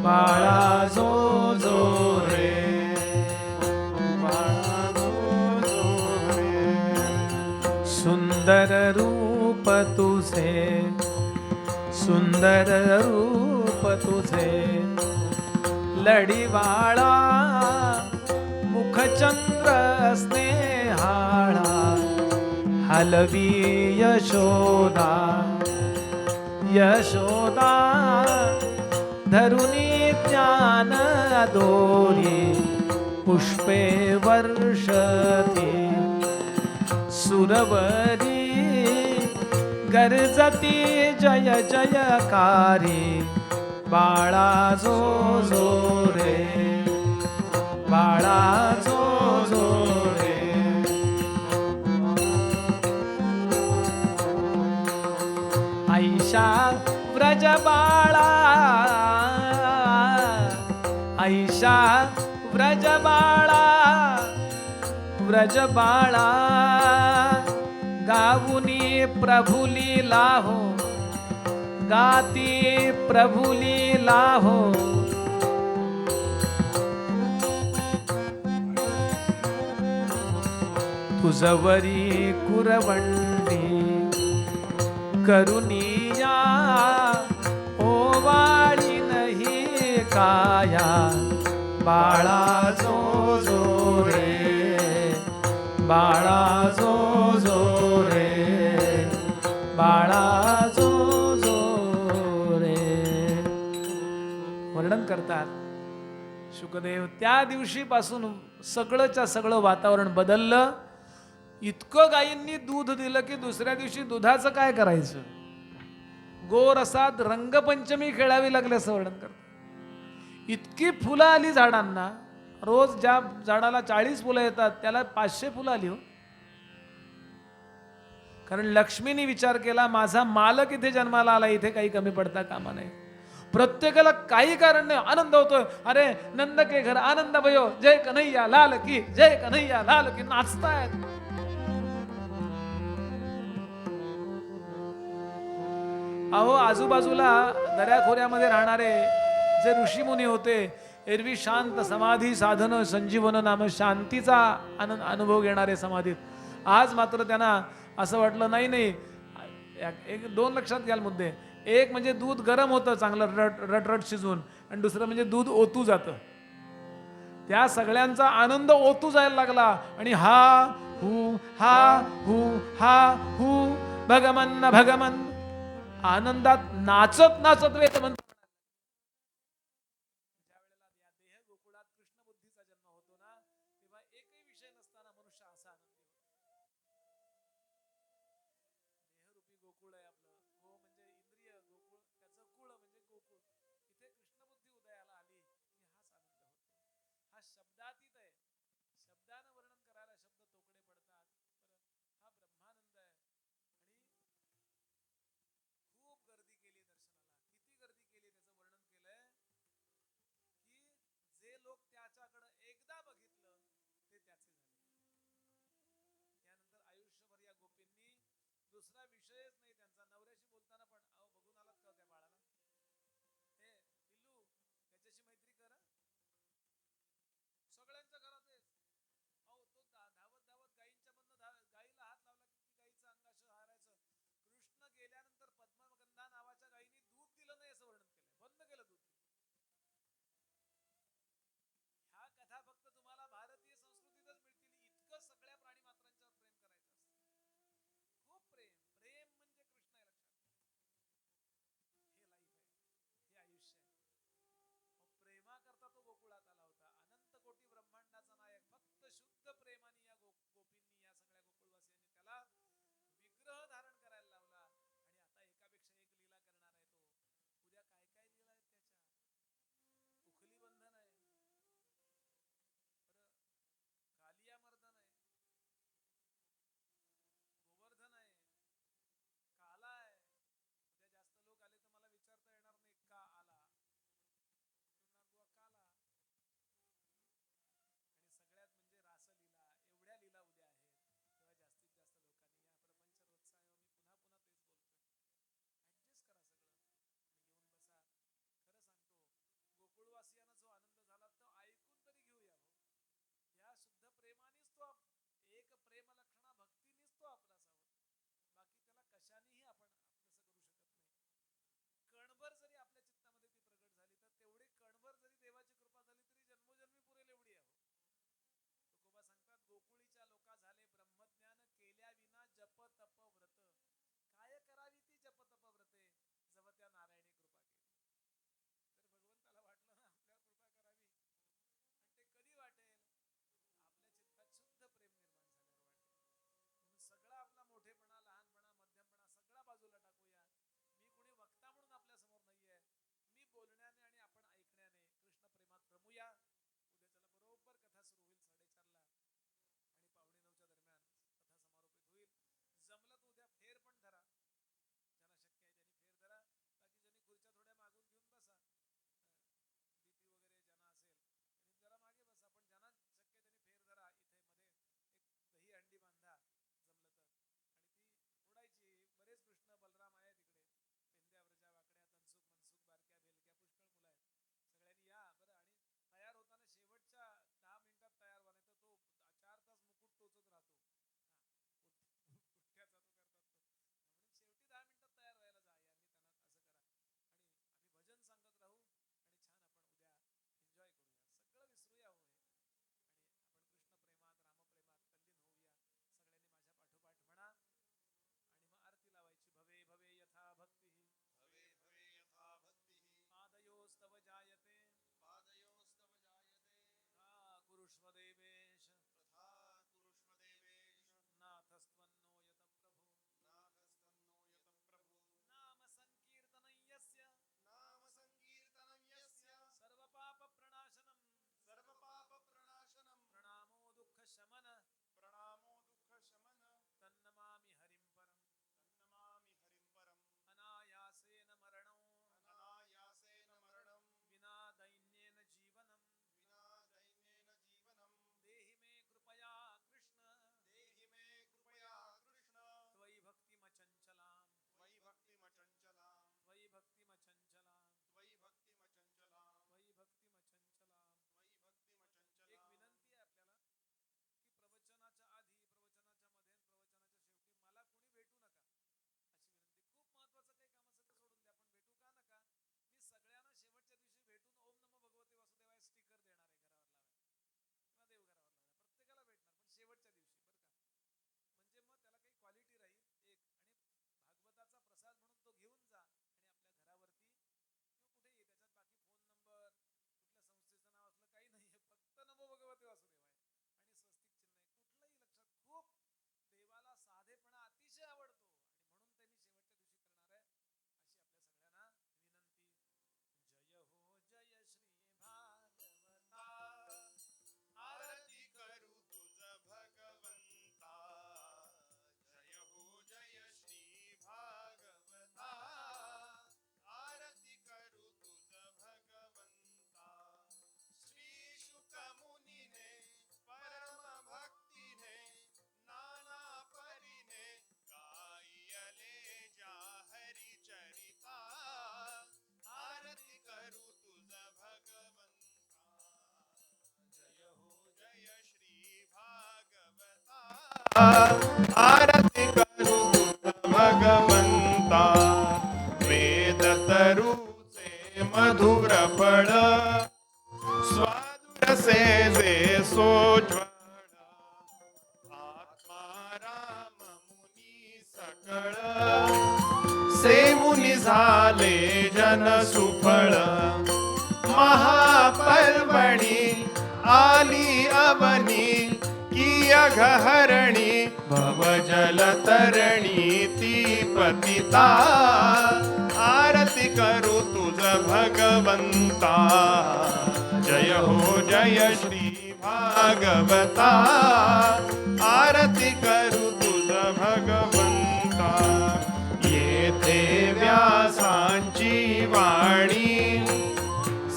बाळा जो जो रे, बाळा जो जो रे. सुंदर रूप तुझे, सुंदर रूप तुझे, लढीवाळा मुखचंद्र स्नेहाळा, हलवी यशोदा यशोदा, धरुनी ज्ञान दोरी, पुष्पे वर्षती, सुरवरी गर्जती जय जयकारी, बाळा जो जो रे, बाळा जो जो रे. ऐशा व्रज बाळा, ऐशा व्रज बाळा, व्रज बाळा, गाऊनी प्रभु लीला हो, गाती प्रभु लीला हो. तुझवरी कुरवंडी करुनिया, ओवाळी नाही काया, बाळा जो जो रे, बाळा जो जो रे, बाळा जो जो रे. वर्णन करतात शुकदेव, त्या दिवशीपासून सगळंच्या सगळं वातावरण बदललं. इतकं गायींनी दूध दिलं की दुसऱ्या दिवशी दुधाचं काय करायचं, गोरसात रंगपंचमी खेळावी लागली असं वर्णन करतात. इतकी फुलं आली झाडांना, रोज ज्या झाडाला 40 फुलं येतात त्याला 500 फुलं आली हो. कारण लक्ष्मीने विचार केला, माझा मालक इथे जन्माला आला, इथे काही कमी पडता कामा नये. प्रत्येकाला काही कारण नाही, आनंद होतोय. अरे नंद के घर आनंद भयो, जय कन्हैया लाल की, जय कन्हैया लाल की, नाचतायत. अहो आजूबाजूला दऱ्याखोऱ्यामध्ये राहणारे जे ऋषीमुनी होते, एरवी शांत समाधी साधन संजीवन नाम शांतीचा अनुभव घेणारे समाधीत, आज मात्र त्यांना असं वाटलं नाही नाही. एक दोन लक्षात घ्याल मुद्दे. एक म्हणजे दूध गरम होतं चांगलं रटरट शिजून, आणि दुसरं म्हणजे दूध ओतू जातं. त्या सगळ्यांचा आनंद ओतू जायला लागला. आणि हा हू हा हू हा हू, भगमन भगमन, आनंदात नाचत नाचत वेद म्हणतात. ज्यावेळेला या देह गोकुळात कृष्ण बुद्धीचा जन्म होतो ना, तेव्हा एकही विषय नसताना मनुष्य असा आनंदी होतो. देहरूपी गोकुळ आहे आपलं. गो म्हणजे इंद्रिय, गोकुळ त्याचं कुळ म्हणजे गोकुळ. इथे कृष्णबुद्धी उदयाला आली की हाच आनंद होतो. हा शब्दातीत आहे. शब्दानं वर्णन करायला शब्द तोकडे पडतात. हा ब्रह्मानंद आहे. आणि खूप गर्दी केली दर्शनाला. किती गर्दी केली त्याचं वर्णन केलंय की जे लोक त्याच्याकडे एकदा बघितलं ते त्याचे झाले. त्यानंतर आयुष्यभर या गोपींनी दुसरा विषयच नाही त्यांचा. नवऱ्याशी बोलताना पण, अहो बघून आलात का त्या बाळाला, हे पिल्लू त्याच्याशी मैत्री करा. सगळ्यांच्या घरात आहे. अहो तो धावत धावत गायींच्या मधनं गायीला हात लावला की गायीचं अंग असं हारायचं. कृष्ण गेल्यानंतर पद्मगंधा नावाच्या गायीने दूध दिलं नाही असं वर्णन केलंय, बंद केलं दूध. ह्या कथा फक्त तुम्हाला भारतीय संस्कृतीतच मिळतील. इतकं सगळ्या प्राणी मात्रांच्यावर प्रेम करायचं असतं. खूप प्रेम. प्रेम म्हणजे कुरुष्वदेवेश नाथस्त्वन्नो यत प्रभु नाम संकीर्तनं यस्य सर्वपापप्रणाशनं प्रणामो दुःखशमन तन्नमामि हरिं परम् अनायासेन मरणो विना दैन्येन जीवनं देहि मे कृपया कृष्ण त्वयि भक्तिमचञ्चलां त्वयि भक्तिमचञ्चलां एक विनंती आहे आपल्याला की प्रवचनाच्या आधी प्रवचनाच्या मध्ये प्रवचनाच्या शेवटी मला कुणी भेटू नका अशी विनंती. खूप महत्वाचं काही काम असेल तर सोडून द्या, पण भेटू का नका. मी सगळ्यांना शेवटच्या दिवशी भेटून ओम नमो भगवते वासुदेवाय स्टिकर देणार आहे घरावर लावायला किंवा देवघरावर लावायला. प्रत्येकाला भेटणार, पण शेवटच्या दिवशी बरं का. म्हणजे मग त्याला काही क्वालिटी राहील एक, आणि भागवताचा प्रसाद म्हणून तो घेऊन जा आणि आपल्या घरावरती किंवा कुठेही त्याच्यात बाकी फोन नंबर कुठल्या संस्थेचं नाव असलं काही नाहीये, फक्त नमो भगवते वासुदेवाय आणि स्वस्तिक चिन्ह आहे. कुठलंही लक्षात. खूप देवाला साधेपणा अतिशय आवडतो आणि म्हणून ते मी शेवटच्या दिवशी करणार आहे अशी आपल्या सगळ्यांना विनंती. जय हो जय श्री भागवता आरती करू तुझ भगवंता. जय हो जय श्री भागवता. आरती करू तुझ भगवंता. श्री शुक मुनीने परम भक्तीने नाना परीने गायले ज्या हरी चरिता. आरती करू तुझ भगवंता. जय हो जय श्री भागवता. आरती करू तुझ भगवंता. वेद तरुचे मधुर फळ स्वादुरसे जे सोज्वळ. आत्मा राम मुनी सकळ से मुनी झाले जन सुफळ. महापर्वणी आली अवनी किय घहरणी भवजल तरणी ती पतिता. आरती करू तुझ भगवंता. जय हो जय श्री भागवता. आरती करू तुझ भगवंता. येथे व्यासांची वाणी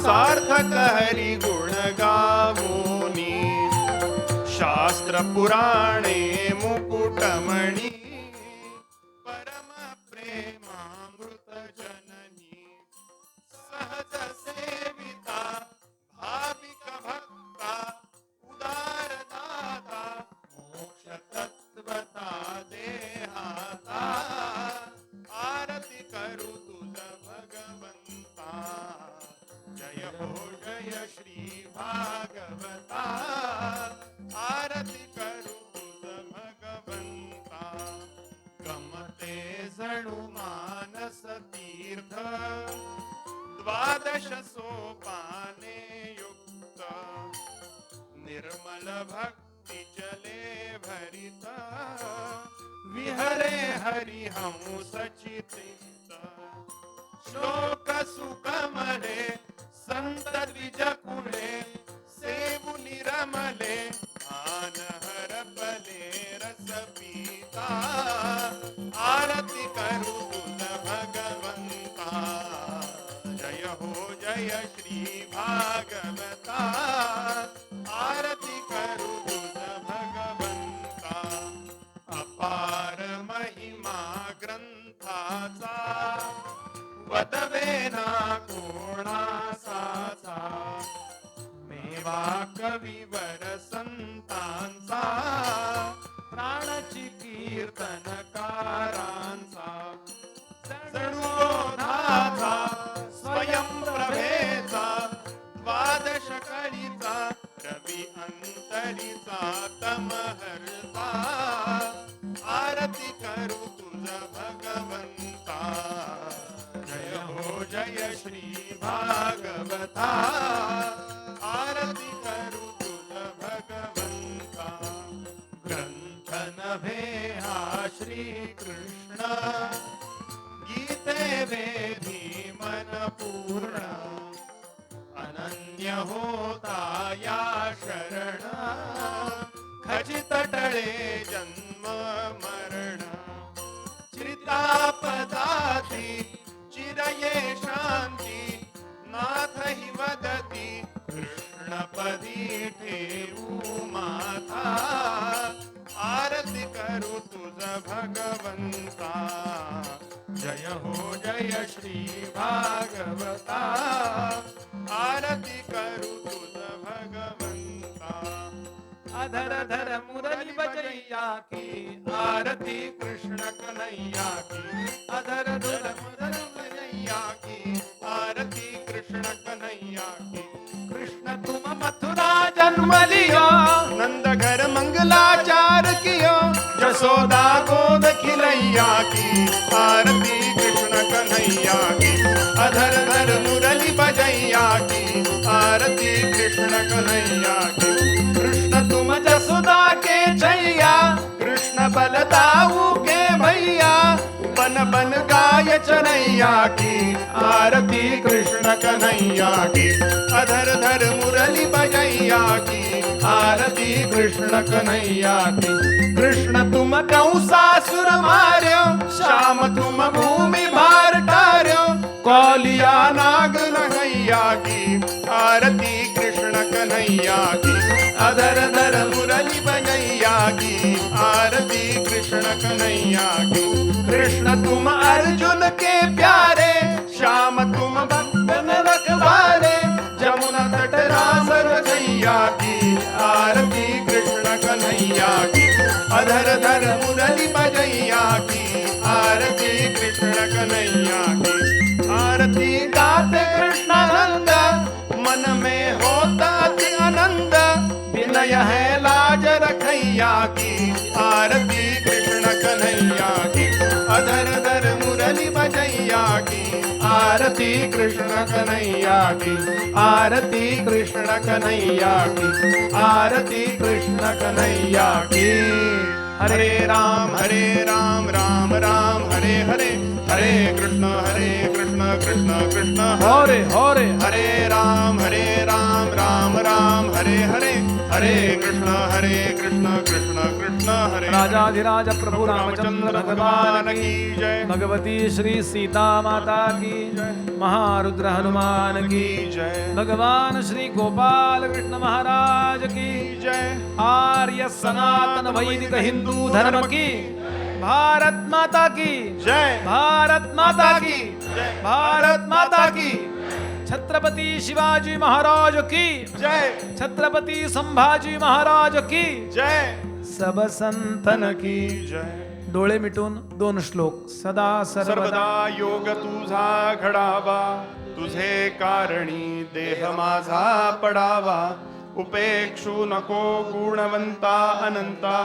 सार्थक हरी गुण गावोनी. शास्त्र पुराणे मुकुटमणी परम प्रेमामृत जननी. सहज सेविता भाविक भक्ता उदार दाता मोक्ष तत्वता देहाता. आरती करू तुझ भगवंता. जय हो जय श्री भागवता. आरती करू तुझ भगवंता. गमते जणू मानस तीर्थ द्वादश सोपाने युक्त. निर्मल भक्ती जले भरित विहरे हरि हंस चित्त. श्लोक सुकमले संत द्विज कुळे सेवुनी रमले भान हरपले रस पीता. आरती करू तुझ भगवंता. जय हो जय श्री भागवता. आरती करू तुझ भगवंता. अपार महिमा ग्रंथाचा वदवेना कोणासाचा. मेवा कविवर संतांचा प्राणाची कीर्तनकारांचा. जणू बोधाचा स्वयं प्रभेचा द्वादश कळीचा रवी अंतरीचा तमहर्ता. आरती करू तुझ भगवंता. जय हो जय श्री भागवता. आरती करू तुझ श्री कृष्ण गीते वेधी मन पूर्ण अनन्य होता या शरण खचित टळे जन्म मरण चितापदाती चिरये शांती नाथ हि वदती कृष्णपदी ठेवू माथा आरती करू तुझ भगवंता जय हो जय श्री भागवता आरती करू तुझ भगवंता अधर धर मुरली बजैया की आरती कृष्ण कन्हैया की अधर धर मुरली बजैया की आरती कृष्ण कन्हैया की कृष्ण तुम मथुरा जन्म लियो नंद घर मंगलाचार कियो जसोदा गोद खिलैया की आरती कृष्ण कन्हैया की अधर धर मुरली बजैया की आरती कृष्ण कन्हैया की कृष्ण तुम जसोदा के छैया कृष्ण बलदाऊ के भैया बन बन गाय चनैया की आरती कृष्ण कन्हैया की अधर धर मुरली बजैया की आरती कृष्ण कन्हैया की कृष्ण तुम कंसासुर मार्यो श्याम तुम भूमि भार टार्यो कौलिया नाग नगैया की आरती कृष्ण कन्हैया की अधर धर मुरली बजैया की आरती कृष्ण कन्हैया की कृष्ण तुम अर्जुन के प्यारे श्याम तुम भक्तन रखवारे जमुना तट रास रचैया की आरती कृष्ण कन्हैया की अधर धर मुरली बजैया की आरती कृष्ण कन्हैया की आरती गाते कृष्णानंद मन में होता अति आनंद विनय है लाज रखैया की आरती कृष्ण कन्हैया की अधर धर मुरली बजैया की आरती कृष्ण कन्हैया की आरती कृष्ण कन्हैया की आरती कृष्ण कन्हैया की हरे राम राम राम हरे हरे हरे कृष्ण कृष्ण कृष्ण हरे हरे हरे राम राम राम हरे हरे हरे कृष्ण कृष्ण कृष्ण हरे राजाधिराज प्रभु रामचंद्र भगवान की की जय भगवती श्री सीता माता की महारुद्र हनुमान की जय भगवान श्री गोपाल कृष्ण महाराज की जय आर्य सनातन वैदिक हिंदू धर्म की भारत माता की जय भारत माता की जय भारत माता की छत्रपति शिवाजी महाराज की जय छत्रपति संभाजी महाराज की जय सब संतन की जय डोळे मिटून 2 श्लोक सदा सर्वदा सर्वदा योग तुझा घडावा तुझे कारणी देह माझा पडावा उपेक्षू नको गुणवंता अनंता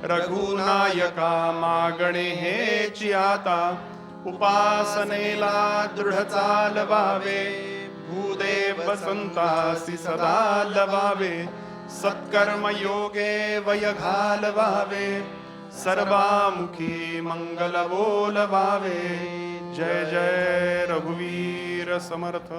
रघुनायका मागणे हेची आता उपासनेला दृढ चालवावे भूदेव वसंतासी सदा लवावे सत्कर्म योगे वय घालवावे सर्वामुखी मंगल बोलवावे जय जय रघुवीर समर्थ